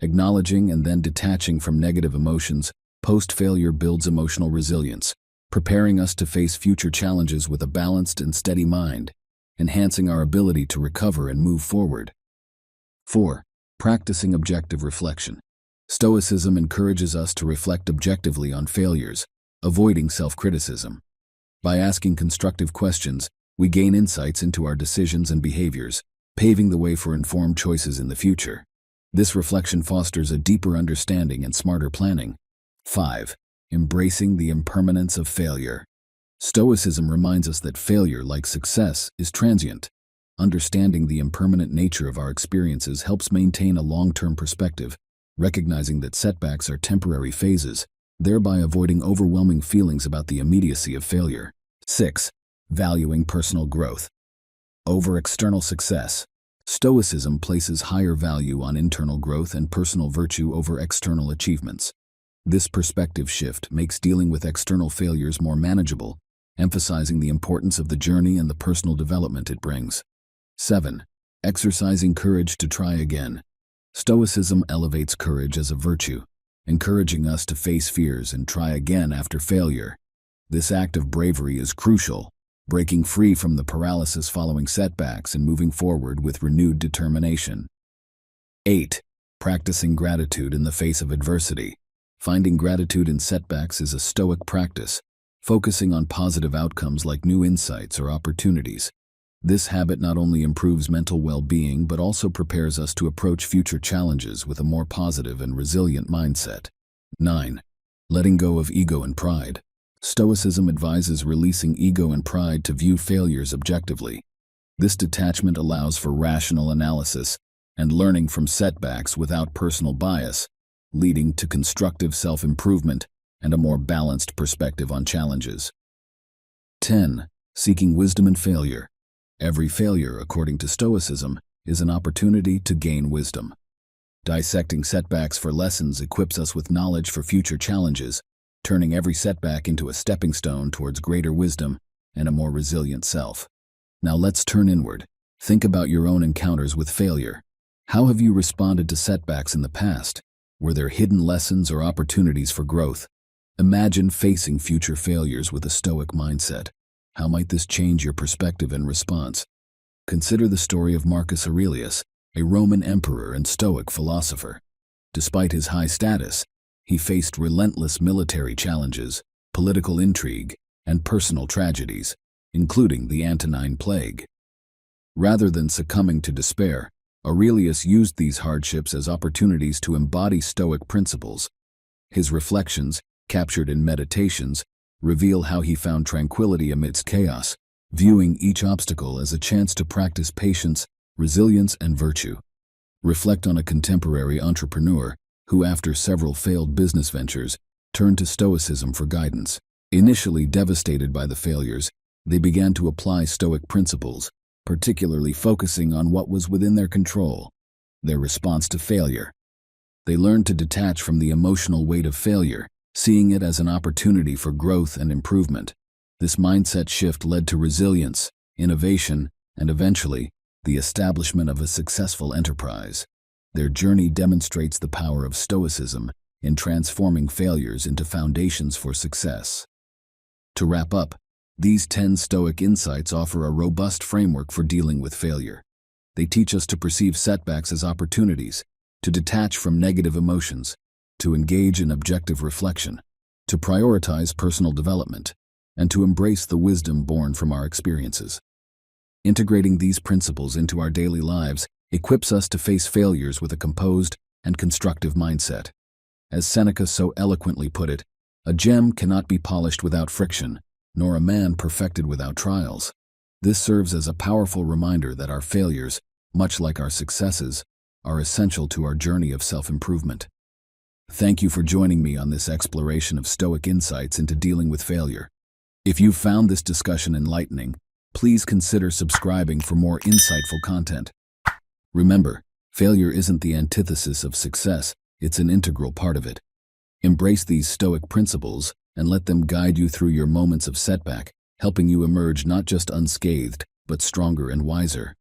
Acknowledging and then detaching from negative emotions, post-failure builds emotional resilience, preparing us to face future challenges with a balanced and steady mind, enhancing our ability to recover and move forward. 4. Practicing objective reflection. Stoicism encourages us to reflect objectively on failures, avoiding self-criticism. By asking constructive questions, we gain insights into our decisions and behaviors, paving the way for informed choices in the future. This reflection fosters a deeper understanding and smarter planning. 5. Embracing the impermanence of failure. Stoicism reminds us that failure, like success, is transient. Understanding the impermanent nature of our experiences helps maintain a long-term perspective, recognizing that setbacks are temporary phases, thereby avoiding overwhelming feelings about the immediacy of failure. 6. Valuing personal growth over external success. Stoicism places higher value on internal growth and personal virtue over external achievements. This perspective shift makes dealing with external failures more manageable, emphasizing the importance of the journey and the personal development it brings. 7. Exercising courage to try again. Stoicism elevates courage as a virtue, encouraging us to face fears and try again after failure. This act of bravery is crucial, breaking free from the paralysis following setbacks and moving forward with renewed determination. 8. Practicing gratitude in the face of adversity. Finding gratitude in setbacks is a Stoic practice, focusing on positive outcomes like new insights or opportunities. This habit not only improves mental well-being but also prepares us to approach future challenges with a more positive and resilient mindset. 9. Letting go of ego and pride. Stoicism advises releasing ego and pride to view failures objectively. This detachment allows for rational analysis and learning from setbacks without personal bias, leading to constructive self-improvement and a more balanced perspective on challenges. 10. Seeking wisdom in failure. Every failure, according to Stoicism, is an opportunity to gain wisdom. Dissecting setbacks for lessons equips us with knowledge for future challenges, turning every setback into a stepping stone towards greater wisdom and a more resilient self. Now let's turn inward. Think about your own encounters with failure. How have you responded to setbacks in the past? Were there hidden lessons or opportunities for growth? Imagine facing future failures with a Stoic mindset. How might this change your perspective and response? Consider the story of Marcus Aurelius, a Roman emperor and Stoic philosopher. Despite his high status, he faced relentless military challenges, political intrigue, and personal tragedies, including the Antonine Plague. Rather than succumbing to despair, Aurelius used these hardships as opportunities to embody Stoic principles. His reflections, captured in Meditations, reveal how he found tranquility amidst chaos, viewing each obstacle as a chance to practice patience, resilience, and virtue. Reflect on a contemporary entrepreneur who, after several failed business ventures, turned to Stoicism for guidance. Initially devastated by the failures, they began to apply Stoic principles, particularly focusing on what was within their control. Their response to failure. They learned to detach from the emotional weight of failure, seeing it as an opportunity for growth and improvement. This mindset shift led to resilience, innovation, and eventually, the establishment of a successful enterprise. Their journey demonstrates the power of Stoicism in transforming failures into foundations for success. To wrap up, these 10 Stoic insights offer a robust framework for dealing with failure. They teach us to perceive setbacks as opportunities, to detach from negative emotions, to engage in objective reflection, to prioritize personal development, and to embrace the wisdom born from our experiences. Integrating these principles into our daily lives equips us to face failures with a composed and constructive mindset. As Seneca so eloquently put it, a gem cannot be polished without friction, nor a man perfected without trials. This serves as a powerful reminder that our failures, much like our successes, are essential to our journey of self-improvement. Thank you for joining me on this exploration of Stoic insights into dealing with failure. If you found this discussion enlightening, please consider subscribing for more insightful content. Remember, failure isn't the antithesis of success, it's an integral part of it. Embrace these Stoic principles and let them guide you through your moments of setback, helping you emerge not just unscathed, but stronger and wiser.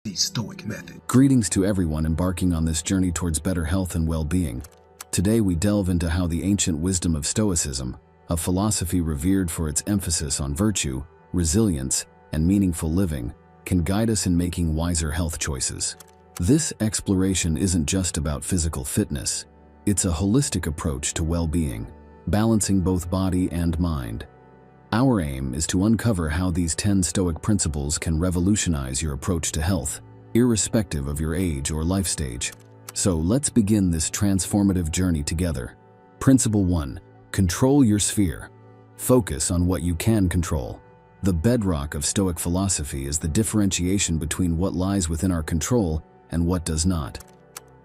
The Stoic Method. Greetings to everyone embarking on this journey towards better health and well-being. Today we delve into how the ancient wisdom of Stoicism, a philosophy revered for its emphasis on virtue, resilience, and meaningful living, can guide us in making wiser health choices. This exploration isn't just about physical fitness. It's a holistic approach to well-being, balancing both body and mind. Our aim is to uncover how these 10 Stoic principles can revolutionize your approach to health, irrespective of your age or life stage. So let's begin this transformative journey together. Principle 1. Control your sphere. Focus on what you can control. The bedrock of Stoic philosophy is the differentiation between what lies within our control and what does not.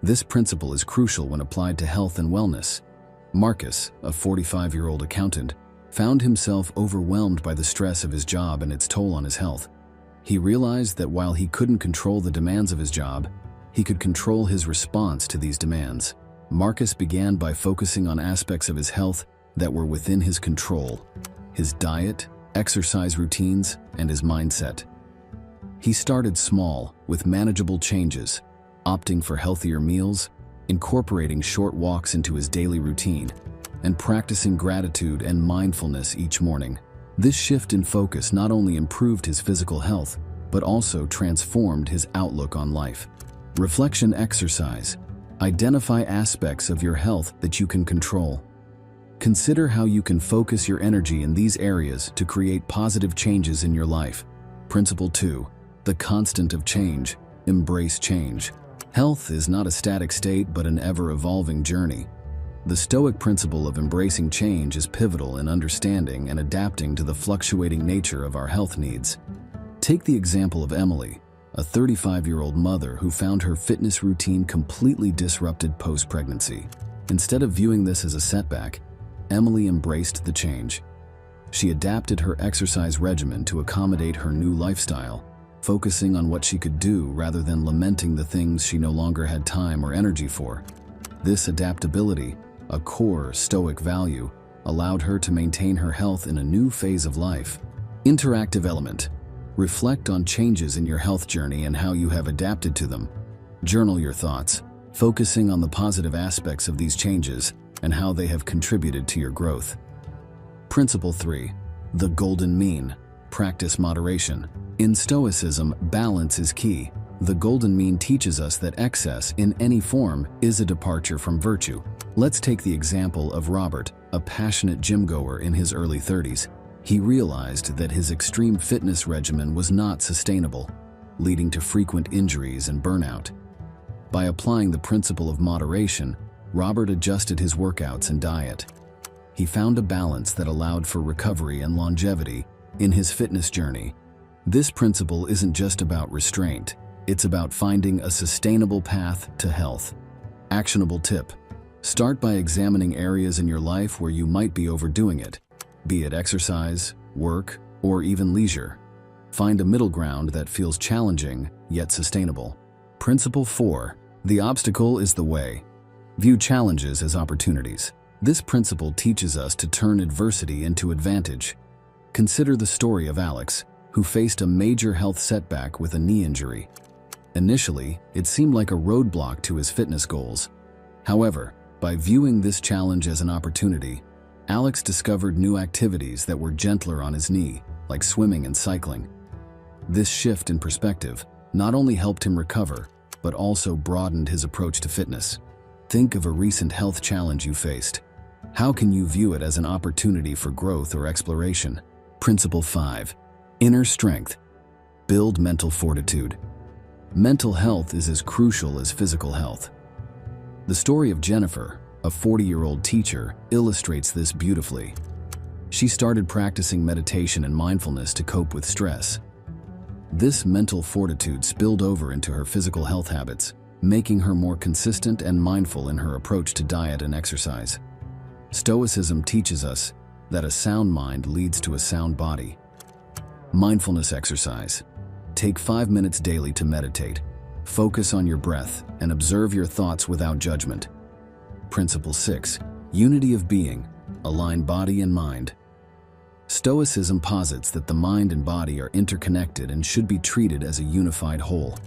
This principle is crucial when applied to health and wellness. Marcus, a 45-year-old accountant, found himself overwhelmed by the stress of his job and its toll on his health. He realized that while he couldn't control the demands of his job, he could control his response to these demands. Marcus began by focusing on aspects of his health that were within his control: his diet, exercise routines, and his mindset. He started small, with manageable changes, opting for healthier meals, incorporating short walks into his daily routine, and practicing gratitude and mindfulness each morning. This shift in focus not only improved his physical health, but also transformed his outlook on life. Reflection exercise. Identify aspects of your health that you can control. Consider how you can focus your energy in these areas to create positive changes in your life. Principle 2. The constant of change. Embrace change. Health is not a static state but an ever-evolving journey. The Stoic principle of embracing change is pivotal in understanding and adapting to the fluctuating nature of our health needs. Take the example of Emily, a 35-year-old mother who found her fitness routine completely disrupted post-pregnancy. Instead of viewing this as a setback, Emily embraced the change. She adapted her exercise regimen to accommodate her new lifestyle, focusing on what she could do rather than lamenting the things she no longer had time or energy for. This adaptability, a core Stoic value, allowed her to maintain her health in a new phase of life. Interactive element. Reflect on changes in your health journey and how you have adapted to them. Journal your thoughts, focusing on the positive aspects of these changes and how they have contributed to your growth. Principle 3. The golden mean. Practice moderation. In Stoicism, balance is key. The golden mean teaches us that excess, in any form, is a departure from virtue. Let's take the example of Robert, a passionate gym-goer in his early 30s. He realized that his extreme fitness regimen was not sustainable, leading to frequent injuries and burnout. By applying the principle of moderation, Robert adjusted his workouts and diet. He found a balance that allowed for recovery and longevity in his fitness journey. This principle isn't just about restraint. It's about finding a sustainable path to health. Actionable tip. Start by examining areas in your life where you might be overdoing it, be it exercise, work, or even leisure. Find a middle ground that feels challenging, yet sustainable. Principle 4. The obstacle is the way. View challenges as opportunities. This principle teaches us to turn adversity into advantage. Consider the story of Alex, who faced a major health setback with a knee injury. Initially, it seemed like a roadblock to his fitness goals. However, by viewing this challenge as an opportunity, Alex discovered new activities that were gentler on his knee, like swimming and cycling. This shift in perspective not only helped him recover, but also broadened his approach to fitness. Think of a recent health challenge you faced. How can you view it as an opportunity for growth or exploration? Principle 5. Inner strength. Build mental fortitude. Mental health is as crucial as physical health. The story of Jennifer, a 40-year-old teacher, illustrates this beautifully. She started practicing meditation and mindfulness to cope with stress. This mental fortitude spilled over into her physical health habits, making her more consistent and mindful in her approach to diet and exercise. Stoicism teaches us that a sound mind leads to a sound body. Mindfulness exercise. Take 5 minutes daily to meditate. Focus on your breath and observe your thoughts without judgment. Principle 6. Unity of being. Align body and mind. Stoicism posits that the mind and body are interconnected and should be treated as a unified whole.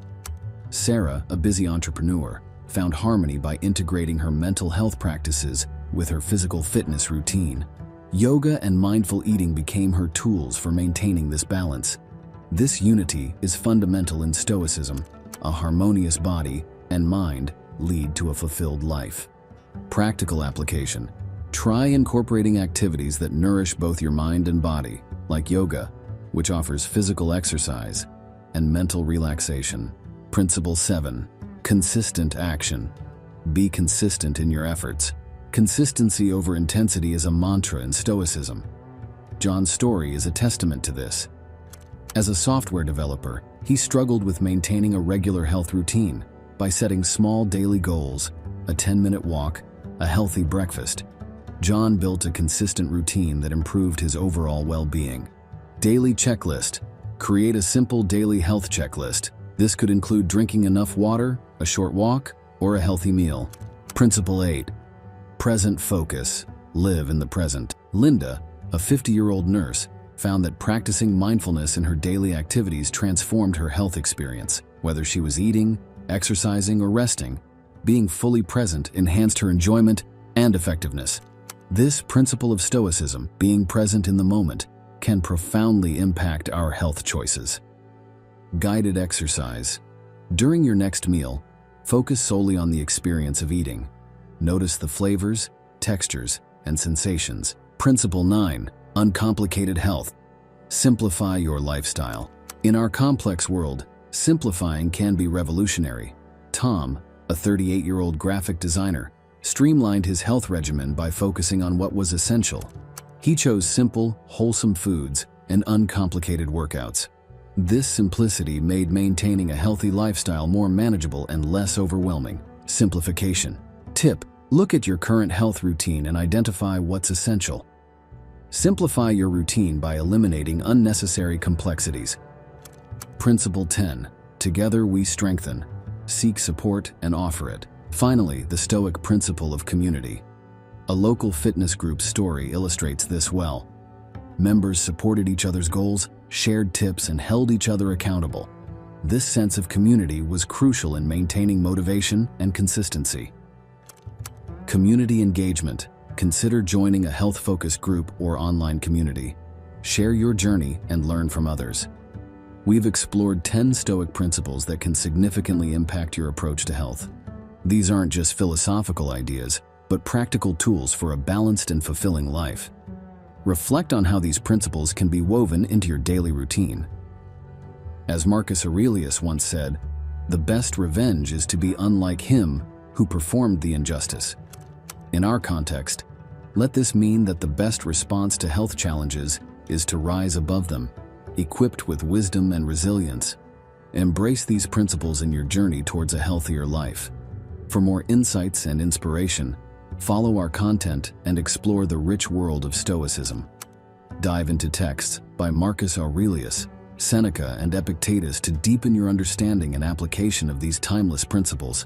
Sarah, a busy entrepreneur, found harmony by integrating her mental health practices with her physical fitness routine. Yoga and mindful eating became her tools for maintaining this balance. This unity is fundamental in Stoicism. A harmonious body and mind lead to a fulfilled life. Practical application. Try incorporating activities that nourish both your mind and body, like yoga, which offers physical exercise, and mental relaxation. Principle 7. Consistent action. Be consistent in your efforts. Consistency over intensity is a mantra in Stoicism. John's story is a testament to this. As a software developer, he struggled with maintaining a regular health routine by setting small daily goals, a 10-minute walk, a healthy breakfast. John built a consistent routine that improved his overall well-being. Daily checklist. Create a simple daily health checklist. This could include drinking enough water, a short walk, or a healthy meal. Principle 8. Present focus. Live in the present. Linda, a 50-year-old nurse, found that practicing mindfulness in her daily activities transformed her health experience. Whether she was eating, exercising, or resting, being fully present enhanced her enjoyment and effectiveness. This principle of Stoicism, being present in the moment, can profoundly impact our health choices. Guided exercise. During your next meal, focus solely on the experience of eating. Notice the flavors, textures, and sensations. Principle 9. Uncomplicated health. Simplify your lifestyle. In our complex world, simplifying can be revolutionary. Tom, a 38-year-old graphic designer, streamlined his health regimen by focusing on what was essential. He chose simple, wholesome foods and uncomplicated workouts. This simplicity made maintaining a healthy lifestyle more manageable and less overwhelming. Simplification. Tip: look at your current health routine and identify what's essential. Simplify your routine by eliminating unnecessary complexities. Principle 10. Together we strengthen. Seek support and offer it. Finally, the Stoic principle of community. A local fitness group's story illustrates this well. Members supported each other's goals, shared tips, and held each other accountable. This sense of community was crucial in maintaining motivation and consistency. Community engagement. Consider joining a health-focused group or online community. Share your journey and learn from others. We've explored 10 Stoic principles that can significantly impact your approach to health. These aren't just philosophical ideas, but practical tools for a balanced and fulfilling life. Reflect on how these principles can be woven into your daily routine. As Marcus Aurelius once said, "The best revenge is to be unlike him who performed the injustice." In our context, let this mean that the best response to health challenges is to rise above them, equipped with wisdom and resilience. Embrace these principles in your journey towards a healthier life. For more insights and inspiration, follow our content and explore the rich world of Stoicism. Dive into texts by Marcus Aurelius, Seneca, and Epictetus to deepen your understanding and application of these timeless principles.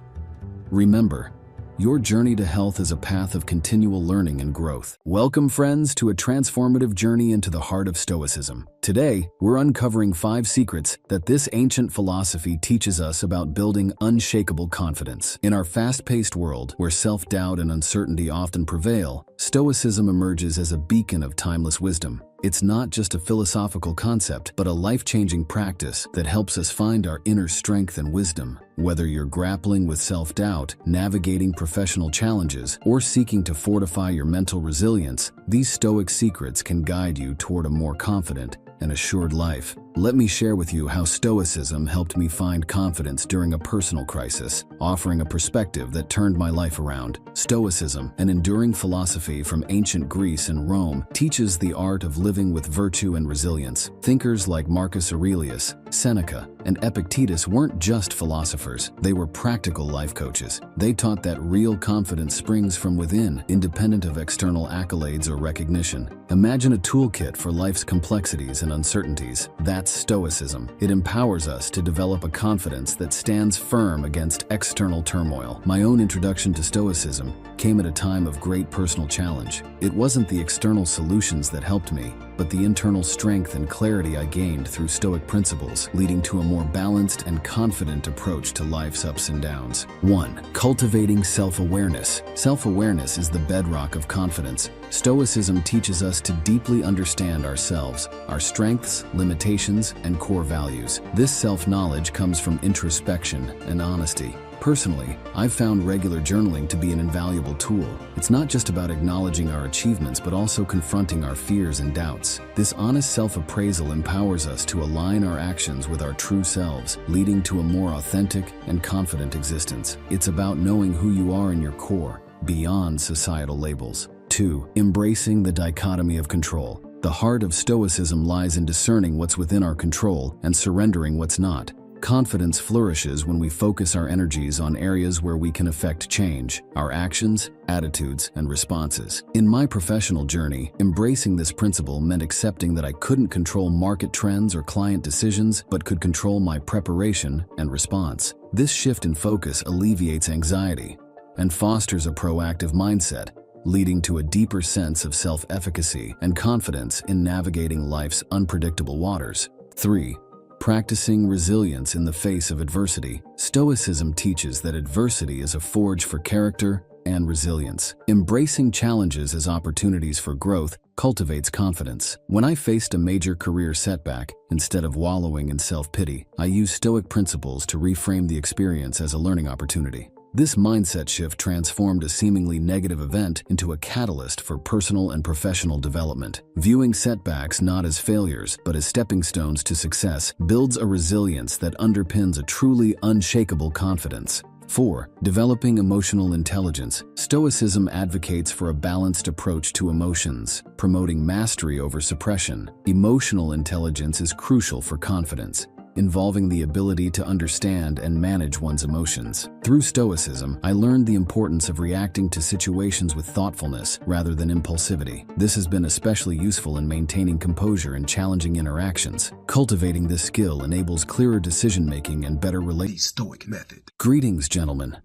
Remember, your journey to health is a path of continual learning and growth. Welcome, friends, to a transformative journey into the heart of Stoicism. Today, we're uncovering 5 secrets that this ancient philosophy teaches us about building unshakable confidence. In our fast-paced world, where self-doubt and uncertainty often prevail, Stoicism emerges as a beacon of timeless wisdom. It's not just a philosophical concept, but a life-changing practice that helps us find our inner strength and wisdom. Whether you're grappling with self-doubt, navigating professional challenges, or seeking to fortify your mental resilience, these Stoic secrets can guide you toward a more confident and assured life. Let me share with you how Stoicism helped me find confidence during a personal crisis, offering a perspective that turned my life around. Stoicism, an enduring philosophy from ancient Greece and Rome, teaches the art of living with virtue and resilience. Thinkers like Marcus Aurelius, Seneca, and Epictetus weren't just philosophers, they were practical life coaches. They taught that real confidence springs from within, independent of external accolades or recognition. Imagine a toolkit for life's complexities and uncertainties. That's Stoicism. It empowers us to develop a confidence that stands firm against external turmoil. My own introduction to Stoicism came at a time of great personal challenge. It wasn't the external solutions that helped me, but the internal strength and clarity I gained through Stoic principles, leading to a more balanced and confident approach to life's ups and downs. 1. Cultivating self-awareness. Self-awareness is the bedrock of confidence. Stoicism teaches us to deeply understand ourselves, our strengths, limitations, and core values. This self-knowledge comes from introspection and honesty. Personally, I've found regular journaling to be an invaluable tool. It's not just about acknowledging our achievements, but also confronting our fears and doubts. This honest self-appraisal empowers us to align our actions with our true selves, leading to a more authentic and confident existence. It's about knowing who you are in your core, beyond societal labels. 2. Embracing the dichotomy of control. The heart of Stoicism lies in discerning what's within our control and surrendering what's not. Confidence flourishes when we focus our energies on areas where we can affect change, our actions, attitudes, and responses. In my professional journey, embracing this principle meant accepting that I couldn't control market trends or client decisions, but could control my preparation and response. This shift in focus alleviates anxiety and fosters a proactive mindset, leading to a deeper sense of self-efficacy and confidence in navigating life's unpredictable waters. 3. Practicing resilience in the face of adversity. Stoicism teaches that adversity is a forge for character and resilience. Embracing challenges as opportunities for growth cultivates confidence. When I faced a major career setback, instead of wallowing in self-pity, I used Stoic principles to reframe the experience as a learning opportunity. This mindset shift transformed a seemingly negative event into a catalyst for personal and professional development. Viewing setbacks not as failures, but as stepping stones to success builds a resilience that underpins a truly unshakable confidence. 4. Developing emotional intelligence. Stoicism advocates for a balanced approach to emotions, promoting mastery over suppression. Emotional intelligence is crucial for confidence, involving the ability to understand and manage one's emotions. Through Stoicism, I learned the importance of reacting to situations with thoughtfulness rather than impulsivity. This has been especially useful in maintaining composure in challenging interactions. Cultivating this skill enables clearer decision-making and better The relationships. Stoic Method. Greetings, gentlemen.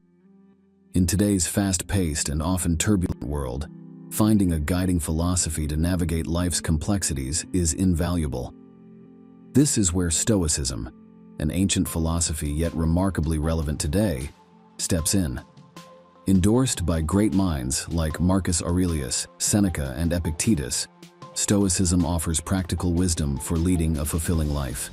In today's fast-paced and often turbulent world, finding a guiding philosophy to navigate life's complexities is invaluable. This is where Stoicism, an ancient philosophy yet remarkably relevant today, steps in. Endorsed by great minds like Marcus Aurelius, Seneca, and Epictetus, Stoicism offers practical wisdom for leading a fulfilling life.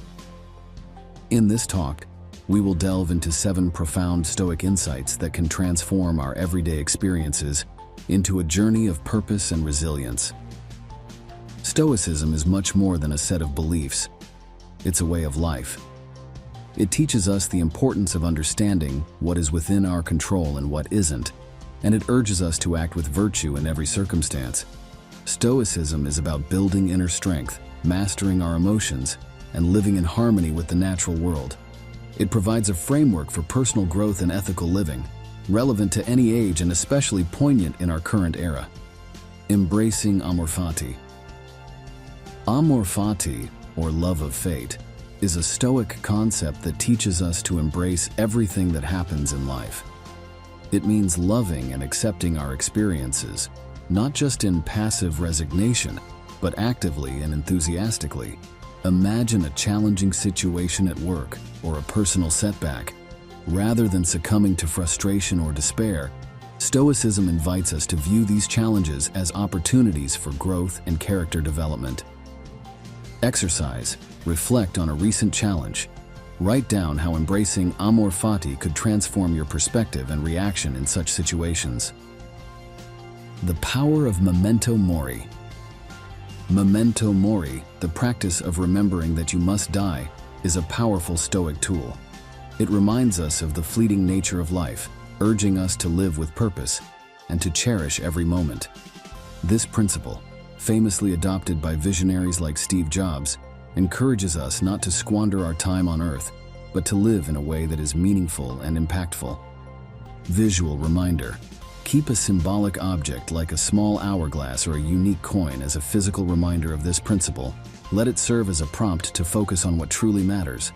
In this talk, we will delve into 7 profound Stoic insights that can transform our everyday experiences into a journey of purpose and resilience. Stoicism is much more than a set of beliefs. It's a way of life. It teaches us the importance of understanding what is within our control and what isn't, and it urges us to act with virtue in every circumstance. Stoicism is about building inner strength, mastering our emotions, and living in harmony with the natural world. It provides a framework for personal growth and ethical living, relevant to any age and especially poignant in our current era. Embracing amor fati. Amor fati, or love of fate, is a Stoic concept that teaches us to embrace everything that happens in life. It means loving and accepting our experiences, not just in passive resignation, but actively and enthusiastically. Imagine a challenging situation at work or a personal setback. Rather than succumbing to frustration or despair, Stoicism invites us to view these challenges as opportunities for growth and character development. Exercise. Reflect on a recent challenge. Write down how embracing amor fati could transform your perspective and reaction in such situations. The power of memento mori. Memento mori, the practice of remembering that you must die, is a powerful Stoic tool. It reminds us of the fleeting nature of life, urging us to live with purpose and to cherish every moment. This principle, famously adopted by visionaries like Steve Jobs, encourages us not to squander our time on Earth, but to live in a way that is meaningful and impactful. Visual reminder. Keep a symbolic object like a small hourglass or a unique coin as a physical reminder of this principle. Let it serve as a prompt to focus on what truly matters.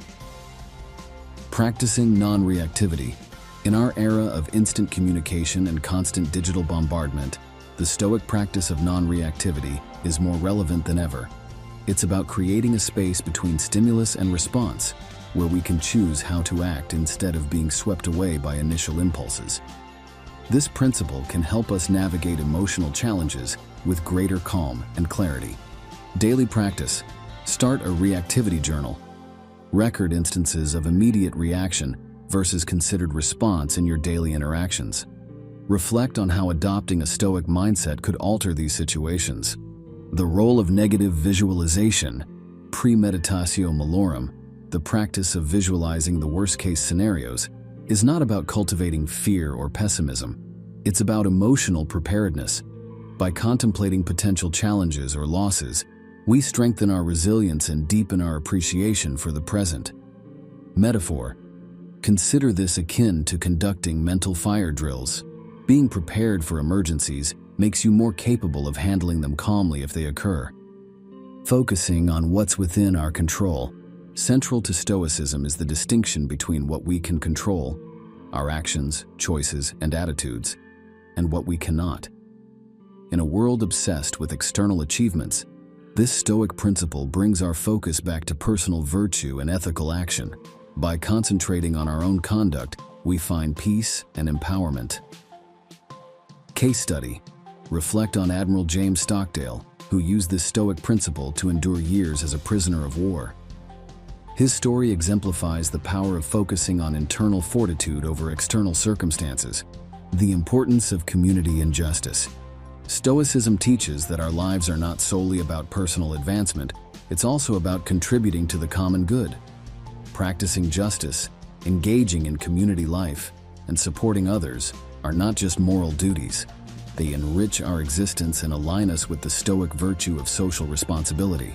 Practicing non-reactivity. In our era of instant communication and constant digital bombardment, the Stoic practice of non-reactivity is more relevant than ever. It's about creating a space between stimulus and response, where we can choose how to act instead of being swept away by initial impulses. This principle can help us navigate emotional challenges with greater calm and clarity. Daily practice. Start a reactivity journal. Record instances of immediate reaction versus considered response in your daily interactions. Reflect on how adopting a Stoic mindset could alter these situations. The role of negative visualization. Premeditatio malorum, the practice of visualizing the worst-case scenarios, is not about cultivating fear or pessimism. It's about emotional preparedness. By contemplating potential challenges or losses, we strengthen our resilience and deepen our appreciation for the present. Metaphor. Consider this akin to conducting mental fire drills. Being prepared for emergencies makes you more capable of handling them calmly if they occur. Focusing on what's within our control. Central to Stoicism is the distinction between what we can control, our actions, choices, and attitudes, and what we cannot. In a world obsessed with external achievements, this Stoic principle brings our focus back to personal virtue and ethical action. By concentrating on our own conduct, we find peace and empowerment. Case study. Reflect on Admiral James Stockdale, who used this Stoic principle to endure years as a prisoner of war. His story exemplifies the power of focusing on internal fortitude over external circumstances. The importance of community and justice. Stoicism teaches that our lives are not solely about personal advancement, it's also about contributing to the common good. Practicing justice, engaging in community life, and supporting others are not just moral duties. They enrich our existence and align us with the Stoic virtue of social responsibility.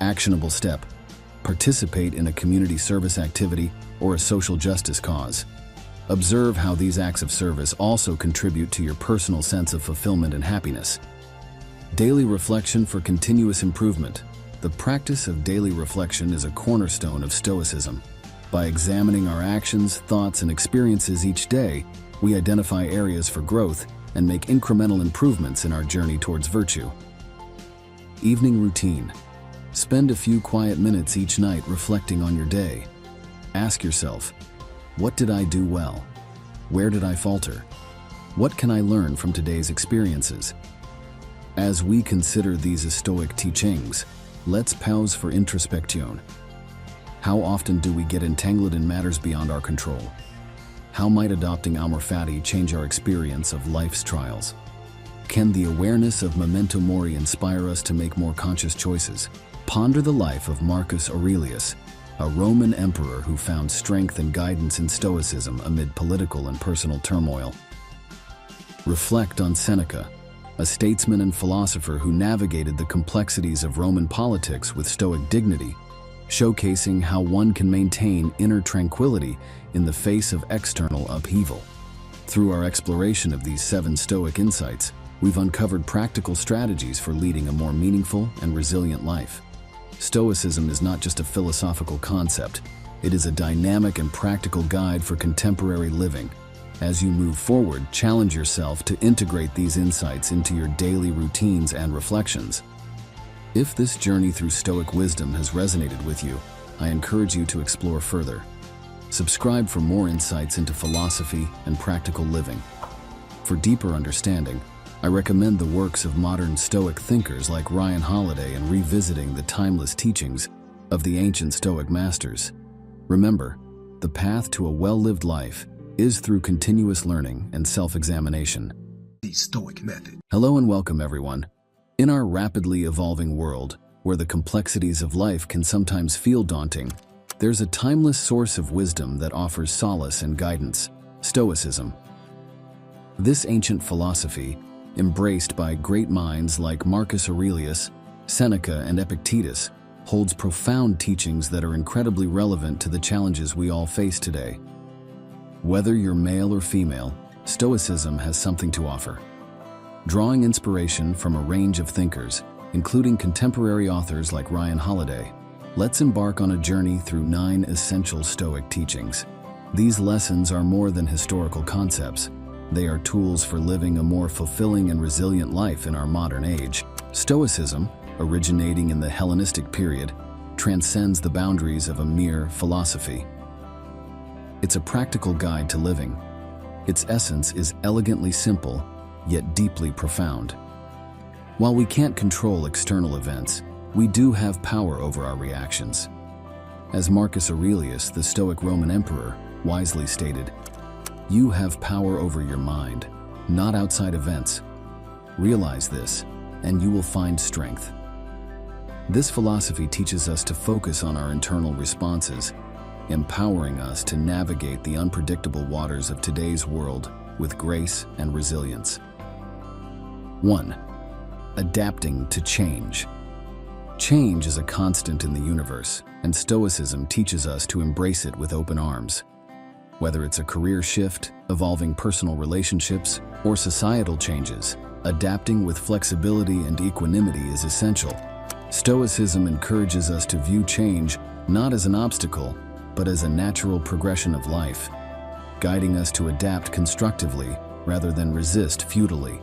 Actionable step. Participate in a community service activity or a social justice cause. Observe how these acts of service also contribute to your personal sense of fulfillment and happiness. Daily reflection for continuous improvement. The practice of daily reflection is a cornerstone of Stoicism. By examining our actions, thoughts, and experiences each day, we identify areas for growth and make incremental improvements in our journey towards virtue. Evening routine. Spend a few quiet minutes each night reflecting on your day. Ask yourself, what did I do well? Where did I falter? What can I learn from today's experiences? As we consider these Stoic teachings, let's pause for introspection. How often do we get entangled in matters beyond our control? How might adopting amor fati change our experience of life's trials? Can the awareness of memento mori inspire us to make more conscious choices? Ponder the life of Marcus Aurelius, a Roman emperor who found strength and guidance in Stoicism amid political and personal turmoil. Reflect on Seneca, a statesman and philosopher who navigated the complexities of Roman politics with Stoic dignity, showcasing how one can maintain inner tranquility in the face of external upheaval. Through our exploration of these 7 Stoic insights, we've uncovered practical strategies for leading a more meaningful and resilient life. Stoicism is not just a philosophical concept, it is a dynamic and practical guide for contemporary living, As you move forward, challenge yourself to integrate these insights into your daily routines and reflections. If this journey through Stoic wisdom has resonated with you, I encourage you to explore further. Subscribe for more insights into philosophy and practical living. For deeper understanding, I recommend the works of modern Stoic thinkers like Ryan Holiday and revisiting the timeless teachings of the ancient Stoic masters. Remember, the path to a well-lived life is through continuous learning and self-examination. The Stoic Method. Hello and welcome, everyone. In our rapidly evolving world, where the complexities of life can sometimes feel daunting, there's a timeless source of wisdom that offers solace and guidance: Stoicism. This ancient philosophy, embraced by great minds like Marcus Aurelius, Seneca, and Epictetus, holds profound teachings that are incredibly relevant to the challenges we all face today. Whether you're male or female, Stoicism has something to offer. Drawing inspiration from a range of thinkers, including contemporary authors like Ryan Holiday, let's embark on a journey through 9 essential Stoic teachings. These lessons are more than historical concepts. They are tools for living a more fulfilling and resilient life in our modern age. Stoicism, originating in the Hellenistic period, transcends the boundaries of a mere philosophy. It's a practical guide to living. Its essence is elegantly simple, yet deeply profound. While we can't control external events, we do have power over our reactions. As Marcus Aurelius, the Stoic Roman emperor, wisely stated, "You have power over your mind, not outside events. Realize this, and you will find strength." This philosophy teaches us to focus on our internal responses, empowering us to navigate the unpredictable waters of today's world with grace and resilience. 1. Adapting to change. Change is a constant in the universe, and Stoicism teaches us to embrace it with open arms. Whether it's a career shift, evolving personal relationships, or societal changes, adapting with flexibility and equanimity is essential. Stoicism encourages us to view change not as an obstacle, but as a natural progression of life, guiding us to adapt constructively rather than resist futilely.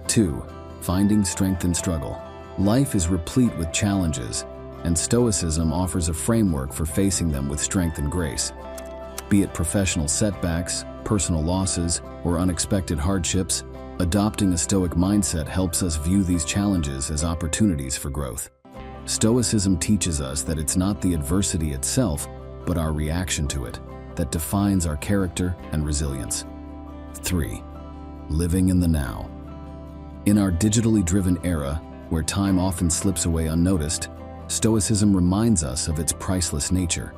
2. Finding strength in struggle. Life is replete with challenges, and Stoicism offers a framework for facing them with strength and grace. Be it professional setbacks, personal losses, or unexpected hardships, adopting a Stoic mindset helps us view these challenges as opportunities for growth. Stoicism teaches us that it's not the adversity itself, but our reaction to it, that defines our character and resilience. 3. Living in the now. In our digitally driven era, where time often slips away unnoticed, Stoicism reminds us of its priceless nature.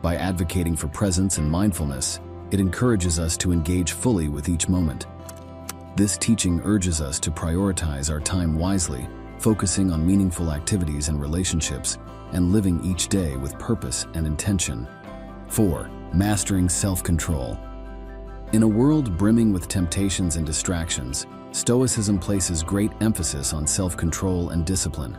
By advocating for presence and mindfulness, it encourages us to engage fully with each moment. This teaching urges us to prioritize our time wisely, focusing on meaningful activities and relationships, and living each day with purpose and intention. 4. Mastering self-control. In a world brimming with temptations and distractions, Stoicism places great emphasis on self-control and discipline.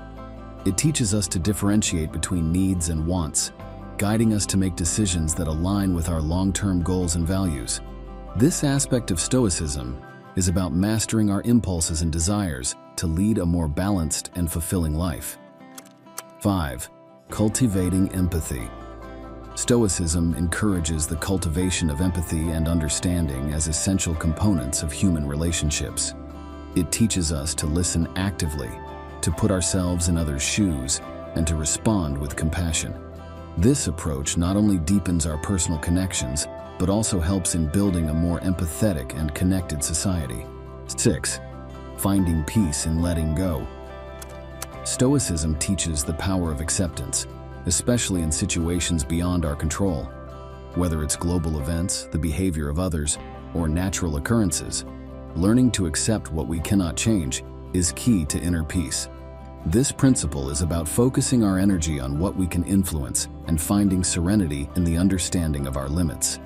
It teaches us to differentiate between needs and wants, guiding us to make decisions that align with our long-term goals and values. This aspect of Stoicism is about mastering our impulses and desires to lead a more balanced and fulfilling life. 5. Cultivating empathy. Stoicism encourages the cultivation of empathy and understanding as essential components of human relationships. It teaches us to listen actively, to put ourselves in others' shoes, and to respond with compassion. This approach not only deepens our personal connections, but also helps in building a more empathetic and connected society. 6. Finding peace in letting go. Stoicism teaches the power of acceptance, especially in situations beyond our control. Whether it's global events, the behavior of others, or natural occurrences, learning to accept what we cannot change is key to inner peace. This principle is about focusing our energy on what we can influence and finding serenity in the understanding of our limits.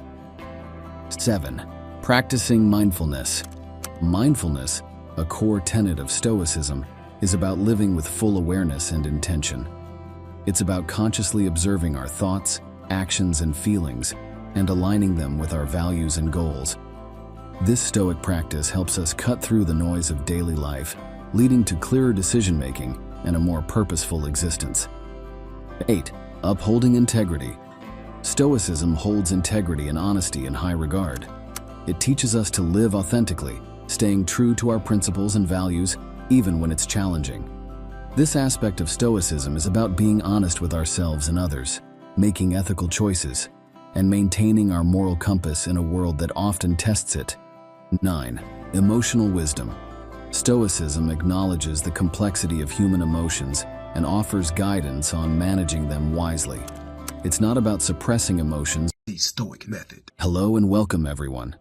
7. Practicing mindfulness. Mindfulness, a core tenet of Stoicism, is about living with full awareness and intention. It's about consciously observing our thoughts, actions, and feelings, and aligning them with our values and goals. This Stoic practice helps us cut through the noise of daily life, leading to clearer decision-making and a more purposeful existence. 8. Upholding integrity. Stoicism holds integrity and honesty in high regard. It teaches us to live authentically, staying true to our principles and values, even when it's challenging. This aspect of Stoicism is about being honest with ourselves and others, making ethical choices, and maintaining our moral compass in a world that often tests it. 9. Emotional wisdom. Stoicism acknowledges the complexity of human emotions and offers guidance on managing them wisely. It's not about suppressing emotions. The Stoic Method. Hello and welcome, everyone.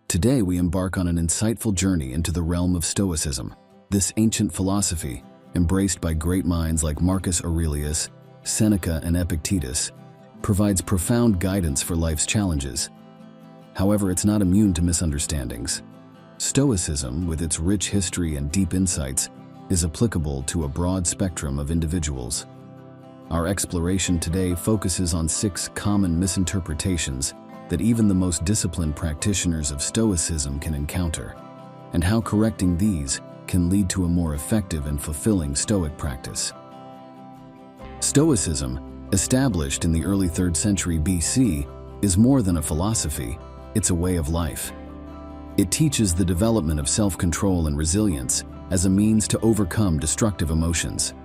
Today we embark on an insightful journey into the realm of Stoicism. This ancient philosophy, embraced by great minds like Marcus Aurelius, Seneca, and Epictetus, provides profound guidance for life's challenges. However, it's not immune to misunderstandings. Stoicism, with its rich history and deep insights, is applicable to a broad spectrum of individuals. Our exploration today focuses on 6 common misinterpretations that even the most disciplined practitioners of Stoicism can encounter, and how correcting these can lead to a more effective and fulfilling Stoic practice. Stoicism, established in the early 3rd century BC, is more than a philosophy, it's a way of life. It teaches the development of self-control and resilience as a means to overcome destructive emotions.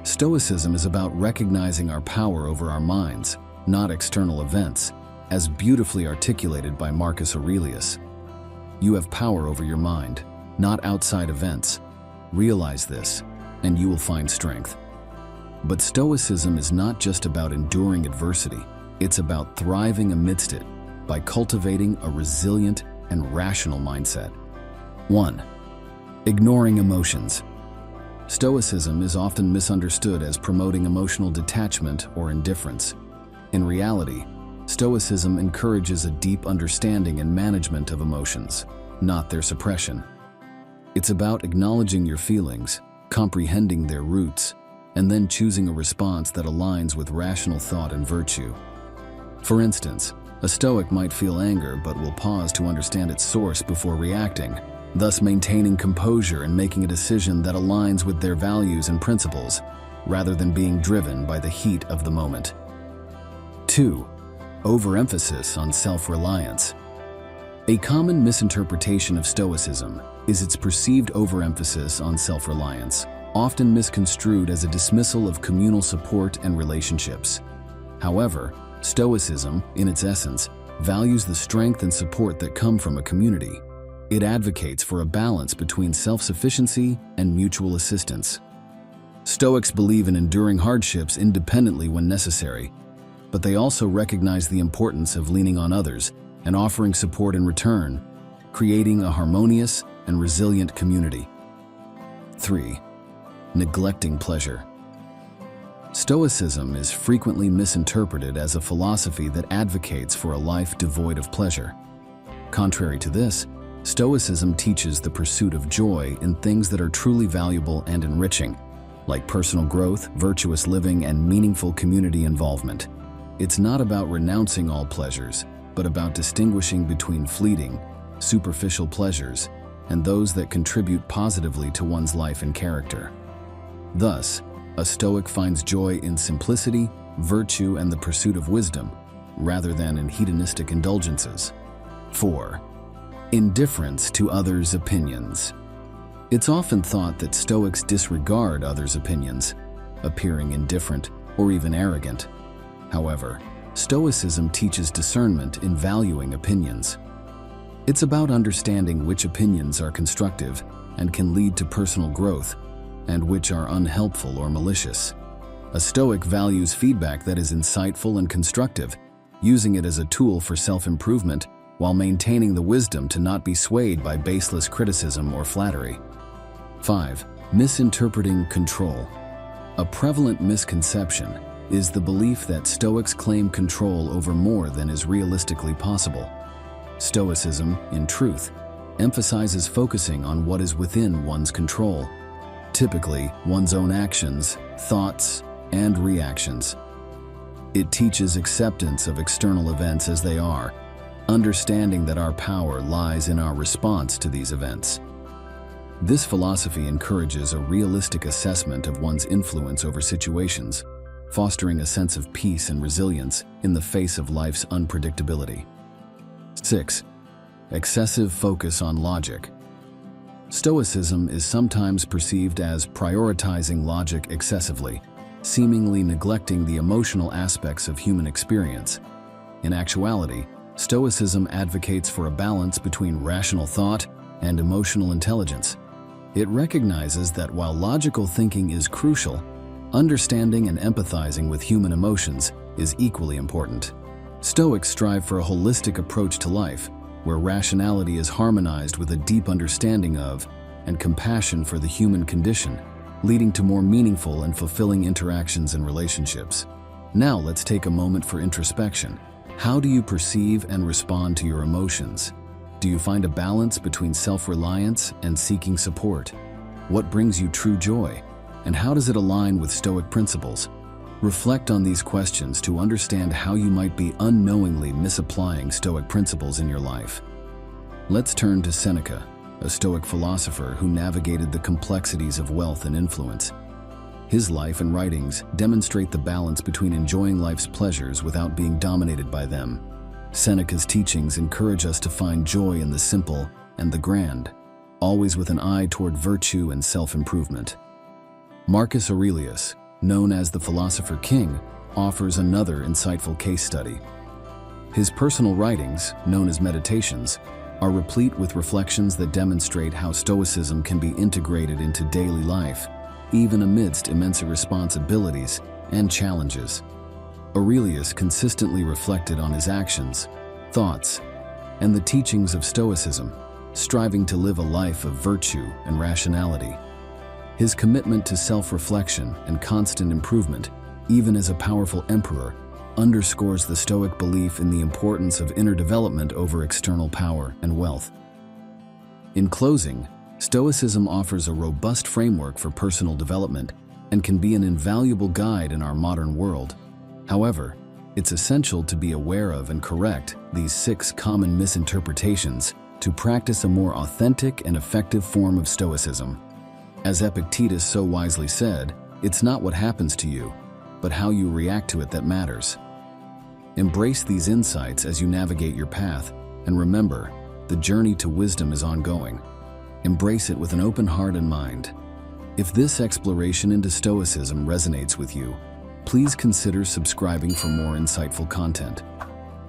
Stoicism is about recognizing our power over our minds, not external events, as beautifully articulated by Marcus Aurelius. You have power over your mind, not outside events. Realize this, and you will find strength. But Stoicism is not just about enduring adversity, it's about thriving amidst it by cultivating a resilient and rational mindset. 1. Ignoring emotions. Stoicism is often misunderstood as promoting emotional detachment or indifference. In reality, Stoicism encourages a deep understanding and management of emotions, not their suppression. It's about acknowledging your feelings, comprehending their roots, and then choosing a response that aligns with rational thought and virtue. For instance, a Stoic might feel anger but will pause to understand its source before reacting, thus maintaining composure and making a decision that aligns with their values and principles, rather than being driven by the heat of the moment. 2. Overemphasis on self-reliance. A common misinterpretation of Stoicism is its perceived overemphasis on self-reliance, often misconstrued as a dismissal of communal support and relationships. However, Stoicism, in its essence, values the strength and support that come from a community. It advocates for a balance between self-sufficiency and mutual assistance. Stoics believe in enduring hardships independently when necessary, but they also recognize the importance of leaning on others and offering support in return, creating a harmonious and resilient community. 3. Neglecting pleasure. Stoicism is frequently misinterpreted as a philosophy that advocates for a life devoid of pleasure. Contrary to this, Stoicism teaches the pursuit of joy in things that are truly valuable and enriching, like personal growth, virtuous living, and meaningful community involvement. It's not about renouncing all pleasures, but about distinguishing between fleeting, superficial pleasures and those that contribute positively to one's life and character. Thus, a Stoic finds joy in simplicity, virtue, and the pursuit of wisdom, rather than in hedonistic indulgences. 4. Indifference to others' opinions. It's often thought that Stoics disregard others' opinions, appearing indifferent or even arrogant. However, Stoicism teaches discernment in valuing opinions. It's about understanding which opinions are constructive and can lead to personal growth, and which are unhelpful or malicious. A Stoic values feedback that is insightful and constructive, using it as a tool for self-improvement while maintaining the wisdom to not be swayed by baseless criticism or flattery. 5. Misinterpreting control. A prevalent misconception is the belief that Stoics claim control over more than is realistically possible. Stoicism, in truth, emphasizes focusing on what is within one's control, typically one's own actions, thoughts, and reactions. It teaches acceptance of external events as they are, understanding that our power lies in our response to these events. This philosophy encourages a realistic assessment of one's influence over situations, fostering a sense of peace and resilience in the face of life's unpredictability. 6. Excessive focus on logic. Stoicism is sometimes perceived as prioritizing logic excessively, seemingly neglecting the emotional aspects of human experience. In actuality, Stoicism advocates for a balance between rational thought and emotional intelligence. It recognizes that while logical thinking is crucial, understanding and empathizing with human emotions is equally important. Stoics strive for a holistic approach to life, where rationality is harmonized with a deep understanding of and compassion for the human condition, leading to more meaningful and fulfilling interactions and relationships. Now let's take a moment for introspection. How do you perceive and respond to your emotions? Do you find a balance between self-reliance and seeking support? What brings you true joy? And how does it align with Stoic principles? Reflect on these questions to understand how you might be unknowingly misapplying Stoic principles in your life. Let's turn to Seneca, a Stoic philosopher who navigated the complexities of wealth and influence. His life and writings demonstrate the balance between enjoying life's pleasures without being dominated by them. Seneca's teachings encourage us to find joy in the simple and the grand, always with an eye toward virtue and self-improvement. Marcus Aurelius, known as the Philosopher King, offers another insightful case study. His personal writings, known as Meditations, are replete with reflections that demonstrate how Stoicism can be integrated into daily life, even amidst immense responsibilities and challenges. Aurelius consistently reflected on his actions, thoughts, and the teachings of Stoicism, striving to live a life of virtue and rationality. His commitment to self-reflection and constant improvement, even as a powerful emperor, underscores the Stoic belief in the importance of inner development over external power and wealth. In closing, Stoicism offers a robust framework for personal development and can be an invaluable guide in our modern world. However, it's essential to be aware of and correct these 6 common misinterpretations to practice a more authentic and effective form of Stoicism. As Epictetus so wisely said, it's not what happens to you, but how you react to it that matters. Embrace these insights as you navigate your path, and remember, the journey to wisdom is ongoing. Embrace it with an open heart and mind. If this exploration into Stoicism resonates with you, please consider subscribing for more insightful content.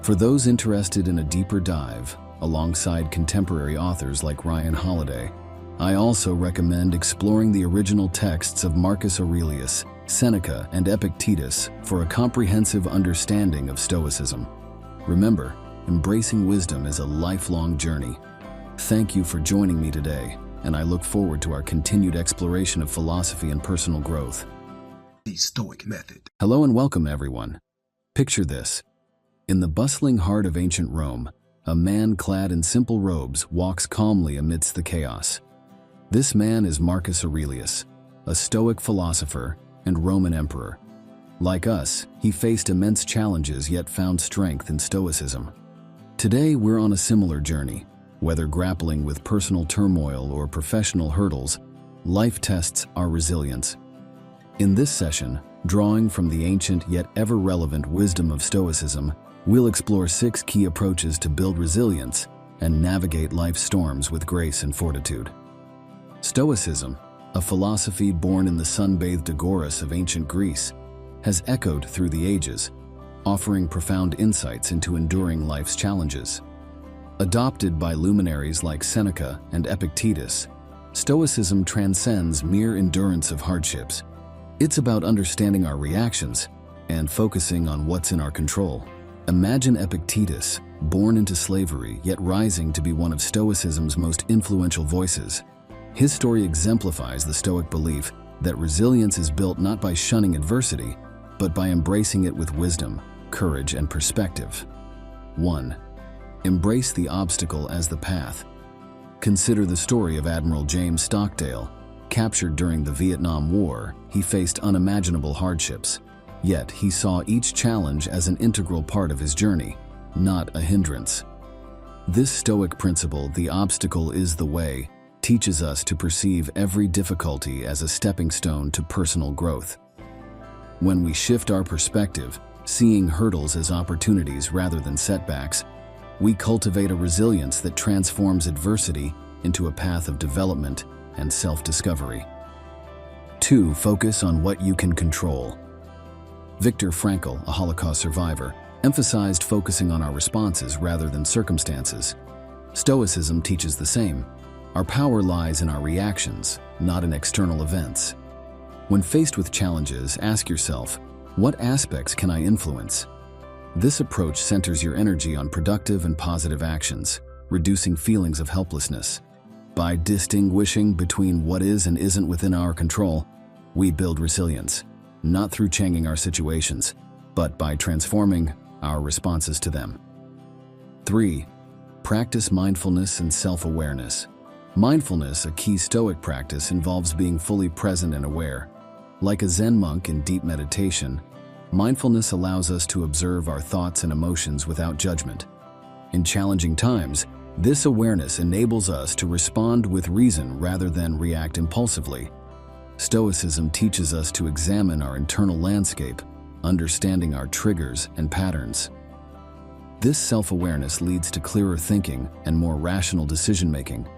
For those interested in a deeper dive, alongside contemporary authors like Ryan Holiday, I also recommend exploring the original texts of Marcus Aurelius, Seneca, and Epictetus for a comprehensive understanding of Stoicism. Remember, embracing wisdom is a lifelong journey. Thank you for joining me today, and I look forward to our continued exploration of philosophy and personal growth. The Stoic Method. Hello and welcome, everyone. Picture this. In the bustling heart of ancient Rome, a man clad in simple robes walks calmly amidst the chaos. This man is Marcus Aurelius, a Stoic philosopher and Roman emperor. Like us, he faced immense challenges yet found strength in Stoicism. Today, we're on a similar journey. Whether grappling with personal turmoil or professional hurdles, life tests our resilience. In this session, drawing from the ancient yet ever-relevant wisdom of Stoicism, we'll explore 6 key approaches to build resilience and navigate life's storms with grace and fortitude. Stoicism, a philosophy born in the sun-bathed agoras of ancient Greece, has echoed through the ages, offering profound insights into enduring life's challenges. Adopted by luminaries like Seneca and Epictetus, Stoicism transcends mere endurance of hardships. It's about understanding our reactions and focusing on what's in our control. Imagine Epictetus, born into slavery yet rising to be one of Stoicism's most influential voices. His story exemplifies the Stoic belief that resilience is built not by shunning adversity, but by embracing it with wisdom, courage, and perspective. 1. Embrace the obstacle as the path. Consider the story of Admiral James Stockdale. Captured during the Vietnam War, he faced unimaginable hardships. Yet he saw each challenge as an integral part of his journey, not a hindrance. This Stoic principle, the obstacle is the way, teaches us to perceive every difficulty as a stepping stone to personal growth. When we shift our perspective, seeing hurdles as opportunities rather than setbacks, we cultivate a resilience that transforms adversity into a path of development and self-discovery. 2. Focus on what you can control. Viktor Frankl, a Holocaust survivor, emphasized focusing on our responses rather than circumstances. Stoicism teaches the same. Our power lies in our reactions, not in external events. When faced with challenges, ask yourself, what aspects can I influence? This approach centers your energy on productive and positive actions, reducing feelings of helplessness. By distinguishing between what is and isn't within our control, we build resilience, not through changing our situations, but by transforming our responses to them. 3. Practice mindfulness and self-awareness. Mindfulness, a key Stoic practice, involves being fully present and aware. Like a Zen monk in deep meditation, mindfulness allows us to observe our thoughts and emotions without judgment. In challenging times, this awareness enables us to respond with reason rather than react impulsively. Stoicism teaches us to examine our internal landscape, understanding our triggers and patterns. This self-awareness leads to clearer thinking and more rational decision-making,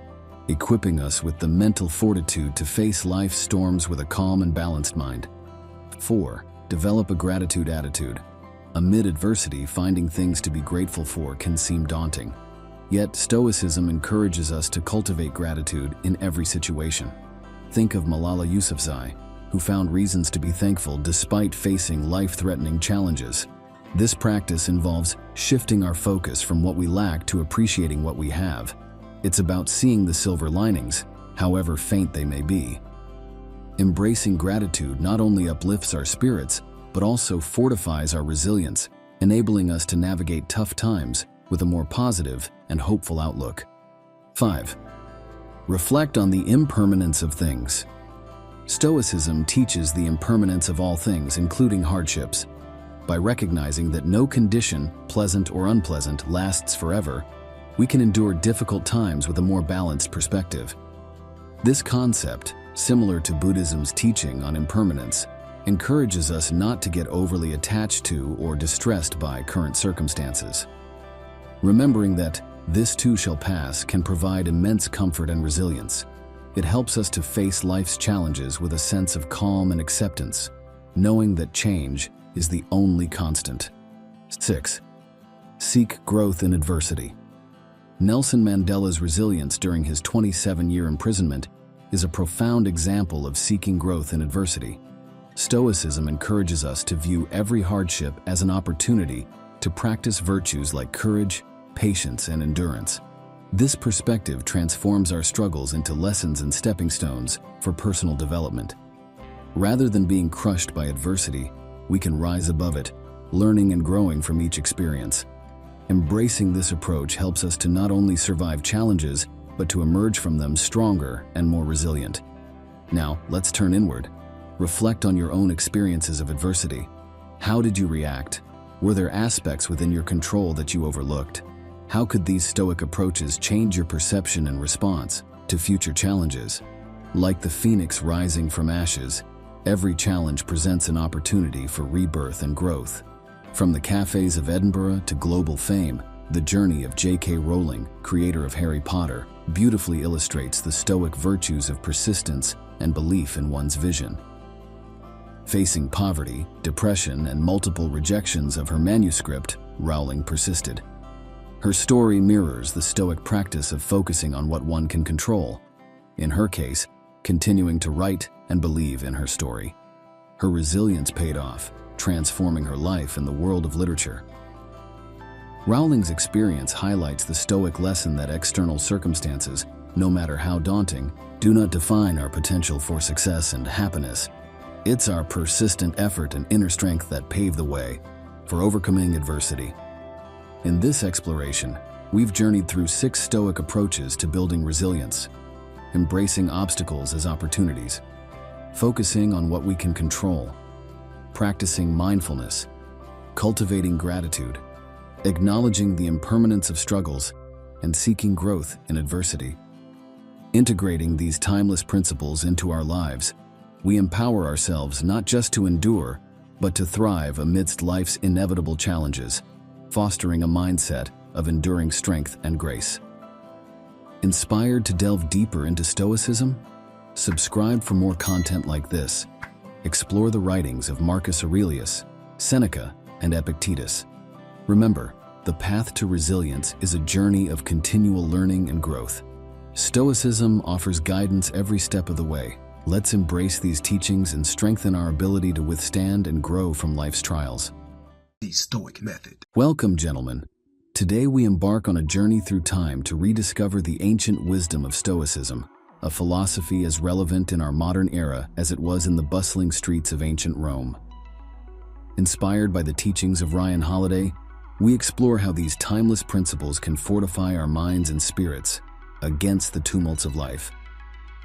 equipping us with the mental fortitude to face life's storms with a calm and balanced mind. 4. Develop a gratitude attitude. Amid adversity, finding things to be grateful for can seem daunting. Yet, Stoicism encourages us to cultivate gratitude in every situation. Think of Malala Yousafzai, who found reasons to be thankful despite facing life-threatening challenges. This practice involves shifting our focus from what we lack to appreciating what we have. It's about seeing the silver linings, however faint they may be. Embracing gratitude not only uplifts our spirits, but also fortifies our resilience, enabling us to navigate tough times with a more positive and hopeful outlook. 5. Reflect on the impermanence of things. Stoicism teaches the impermanence of all things, including hardships. By recognizing that no condition, pleasant or unpleasant, lasts forever, we can endure difficult times with a more balanced perspective. This concept, similar to Buddhism's teaching on impermanence, encourages us not to get overly attached to or distressed by current circumstances. Remembering that this too shall pass can provide immense comfort and resilience. It helps us to face life's challenges with a sense of calm and acceptance, knowing that change is the only constant. 6. Seek growth in adversity. Nelson Mandela's resilience during his 27-year imprisonment is a profound example of seeking growth in adversity. Stoicism encourages us to view every hardship as an opportunity to practice virtues like courage, patience, and endurance. This perspective transforms our struggles into lessons and stepping stones for personal development. Rather than being crushed by adversity, we can rise above it, learning and growing from each experience. Embracing this approach helps us to not only survive challenges, but to emerge from them stronger and more resilient. Now, let's turn inward. Reflect on your own experiences of adversity. How did you react? Were there aspects within your control that you overlooked? How could these Stoic approaches change your perception and response to future challenges? Like the phoenix rising from ashes, every challenge presents an opportunity for rebirth and growth. From the cafes of Edinburgh to global fame, the journey of J.K. Rowling, creator of Harry Potter, beautifully illustrates the Stoic virtues of persistence and belief in one's vision. Facing poverty, depression, and multiple rejections of her manuscript, Rowling persisted. Her story mirrors the Stoic practice of focusing on what one can control. In her case, continuing to write and believe in her story. Her resilience paid off, transforming her life and the world of literature. Rowling's experience highlights the Stoic lesson that external circumstances, no matter how daunting, do not define our potential for success and happiness. It's our persistent effort and inner strength that pave the way for overcoming adversity. In this exploration, we've journeyed through 6 Stoic approaches to building resilience, embracing obstacles as opportunities, focusing on what we can control, practicing mindfulness, cultivating gratitude, acknowledging the impermanence of struggles, and seeking growth in adversity. Integrating these timeless principles into our lives, we empower ourselves not just to endure, but to thrive amidst life's inevitable challenges, fostering a mindset of enduring strength and grace. Inspired to delve deeper into Stoicism? Subscribe for more content like this. Explore the writings of Marcus Aurelius, Seneca, and Epictetus. Remember, the path to resilience is a journey of continual learning and growth. Stoicism offers guidance every step of the way. Let's embrace these teachings and strengthen our ability to withstand and grow from life's trials. The Stoic Method. Welcome, gentlemen. Today we embark on a journey through time to rediscover the ancient wisdom of Stoicism, a philosophy as relevant in our modern era as it was in the bustling streets of ancient Rome. Inspired by the teachings of Ryan Holiday, we explore how these timeless principles can fortify our minds and spirits against the tumults of life.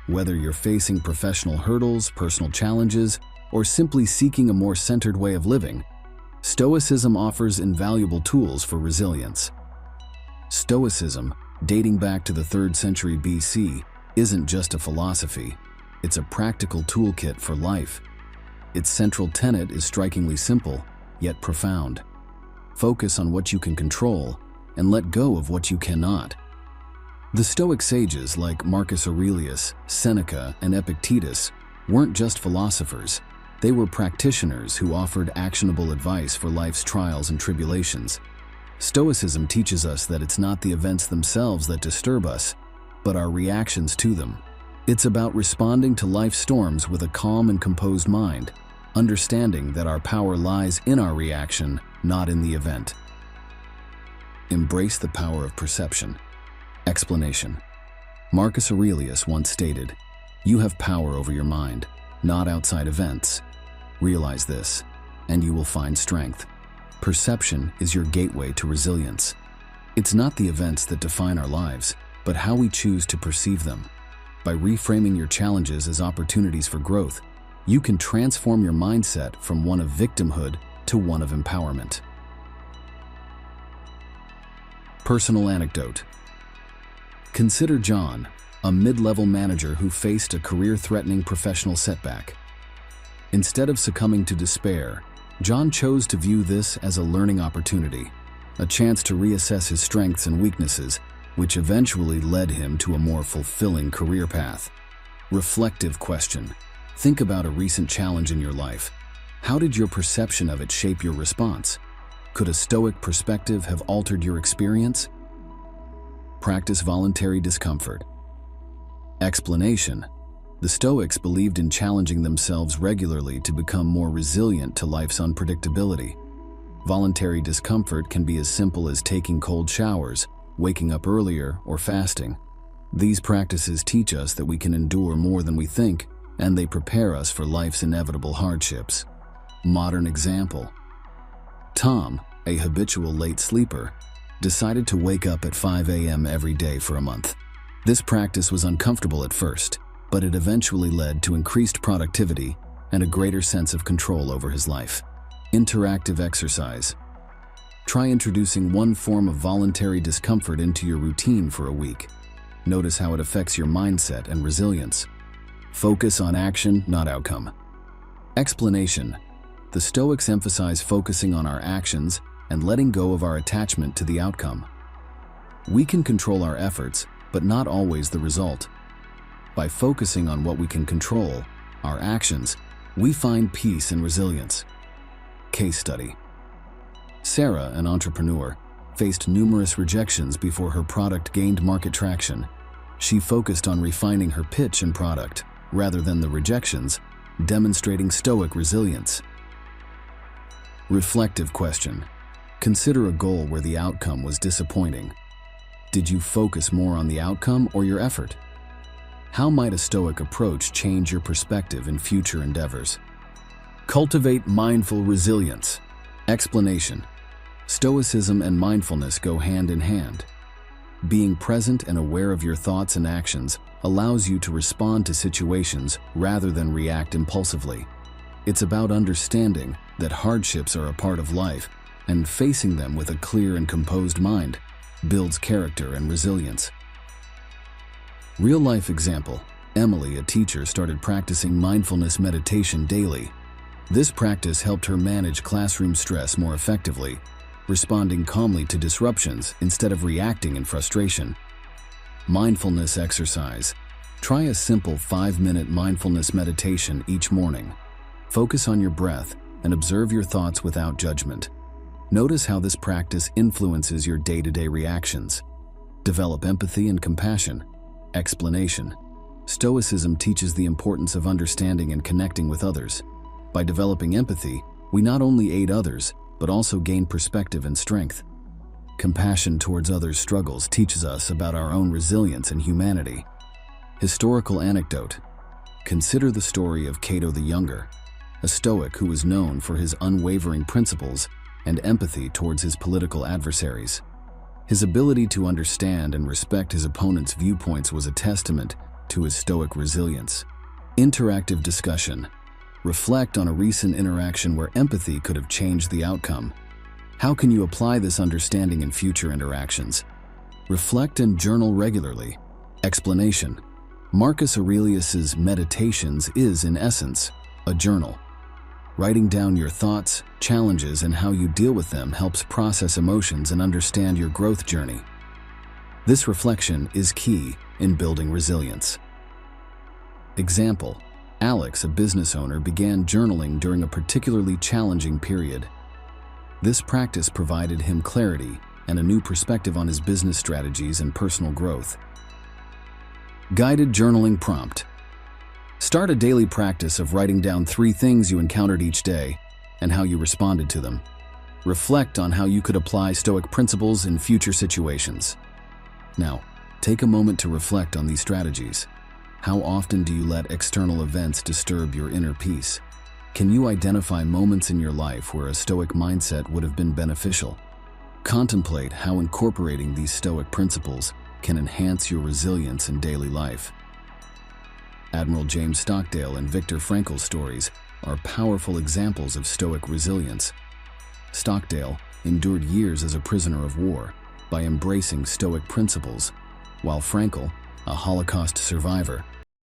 Whether you're facing professional hurdles, personal challenges, or simply seeking a more centered way of living, Stoicism offers invaluable tools for resilience. Stoicism, dating back to the 3rd century BC, isn't just a philosophy, it's a practical toolkit for life. Its central tenet is strikingly simple, yet profound. Focus on what you can control and let go of what you cannot. The Stoic sages like Marcus Aurelius, Seneca, and Epictetus weren't just philosophers. They were practitioners who offered actionable advice for life's trials and tribulations. Stoicism teaches us that it's not the events themselves that disturb us, but our reactions to them. It's about responding to life's storms with a calm and composed mind, understanding that our power lies in our reaction, not in the event. Embrace the power of perception. Explanation. Marcus Aurelius once stated, "You have power over your mind, not outside events. Realize this, and you will find strength." Perception is your gateway to resilience. It's not the events that define our lives, but how we choose to perceive them. By reframing your challenges as opportunities for growth, you can transform your mindset from one of victimhood to one of empowerment. Personal anecdote. Consider John, a mid-level manager who faced a career-threatening professional setback. Instead of succumbing to despair, John chose to view this as a learning opportunity, a chance to reassess his strengths and weaknesses, which eventually led him to a more fulfilling career path. Reflective question. Think about a recent challenge in your life. How did your perception of it shape your response? Could a Stoic perspective have altered your experience? Practice voluntary discomfort. Explanation. The Stoics believed in challenging themselves regularly to become more resilient to life's unpredictability. Voluntary discomfort can be as simple as taking cold showers, waking up earlier, or fasting. These practices teach us that we can endure more than we think, and they prepare us for life's inevitable hardships. Modern example. Tom, a habitual late sleeper, decided to wake up at 5 a.m. every day for a month. This practice was uncomfortable at first, but it eventually led to increased productivity and a greater sense of control over his life. Interactive exercise. Try introducing one form of voluntary discomfort into your routine for a week. Notice how it affects your mindset and resilience. Focus on action, not outcome. Explanation. The Stoics emphasize focusing on our actions and letting go of our attachment to the outcome. We can control our efforts, but not always the result. By focusing on what we can control, our actions, we find peace and resilience. Case study. Sarah, an entrepreneur, faced numerous rejections before her product gained market traction. She focused on refining her pitch and product, rather than the rejections, demonstrating Stoic resilience. Reflective question. Consider a goal where the outcome was disappointing. Did you focus more on the outcome or your effort? How might a Stoic approach change your perspective in future endeavors? Cultivate mindful resilience. Explanation. Stoicism and mindfulness go hand in hand. Being present and aware of your thoughts and actions allows you to respond to situations rather than react impulsively. It's about understanding that hardships are a part of life and facing them with a clear and composed mind. builds character and resilience. Real-life example: Emily, a teacher, started practicing mindfulness meditation daily. This practice helped her manage classroom stress more effectively, responding calmly to disruptions instead of reacting in frustration. Mindfulness exercise. Try a simple 5-minute mindfulness meditation each morning. Focus on your breath and observe your thoughts without judgment. Notice how this practice influences your day-to-day reactions. Develop empathy and compassion. Explanation. Stoicism teaches the importance of understanding and connecting with others. By developing empathy, we not only aid others, but also gain perspective and strength. Compassion towards others' struggles teaches us about our own resilience and humanity. Historical anecdote. Consider the story of Cato the Younger, a Stoic who was known for his unwavering principles and empathy towards his political adversaries. His ability to understand and respect his opponent's viewpoints was a testament to his Stoic resilience. Interactive discussion. Reflect on a recent interaction where empathy could have changed the outcome. How can you apply this understanding in future interactions? Reflect and journal regularly. Explanation. Marcus Aurelius's Meditations is, in essence, a journal. Writing down your thoughts, challenges, and how you deal with them helps process emotions and understand your growth journey. This reflection is key in building resilience. Example: Alex, a business owner, began journaling during a particularly challenging period. This practice provided him clarity and a new perspective on his business strategies and personal growth. Guided journaling prompt. Start a daily practice of writing down 3 things you encountered each day and how you responded to them. Reflect on how you could apply Stoic principles in future situations. Now, take a moment to reflect on these strategies. How often do you let external events disturb your inner peace? Can you identify moments in your life where a Stoic mindset would have been beneficial? Contemplate how incorporating these Stoic principles can enhance your resilience in daily life. Admiral James Stockdale and Viktor Frankl's stories are powerful examples of Stoic resilience. Stockdale endured years as a prisoner of war by embracing Stoic principles, while Frankl, a Holocaust survivor,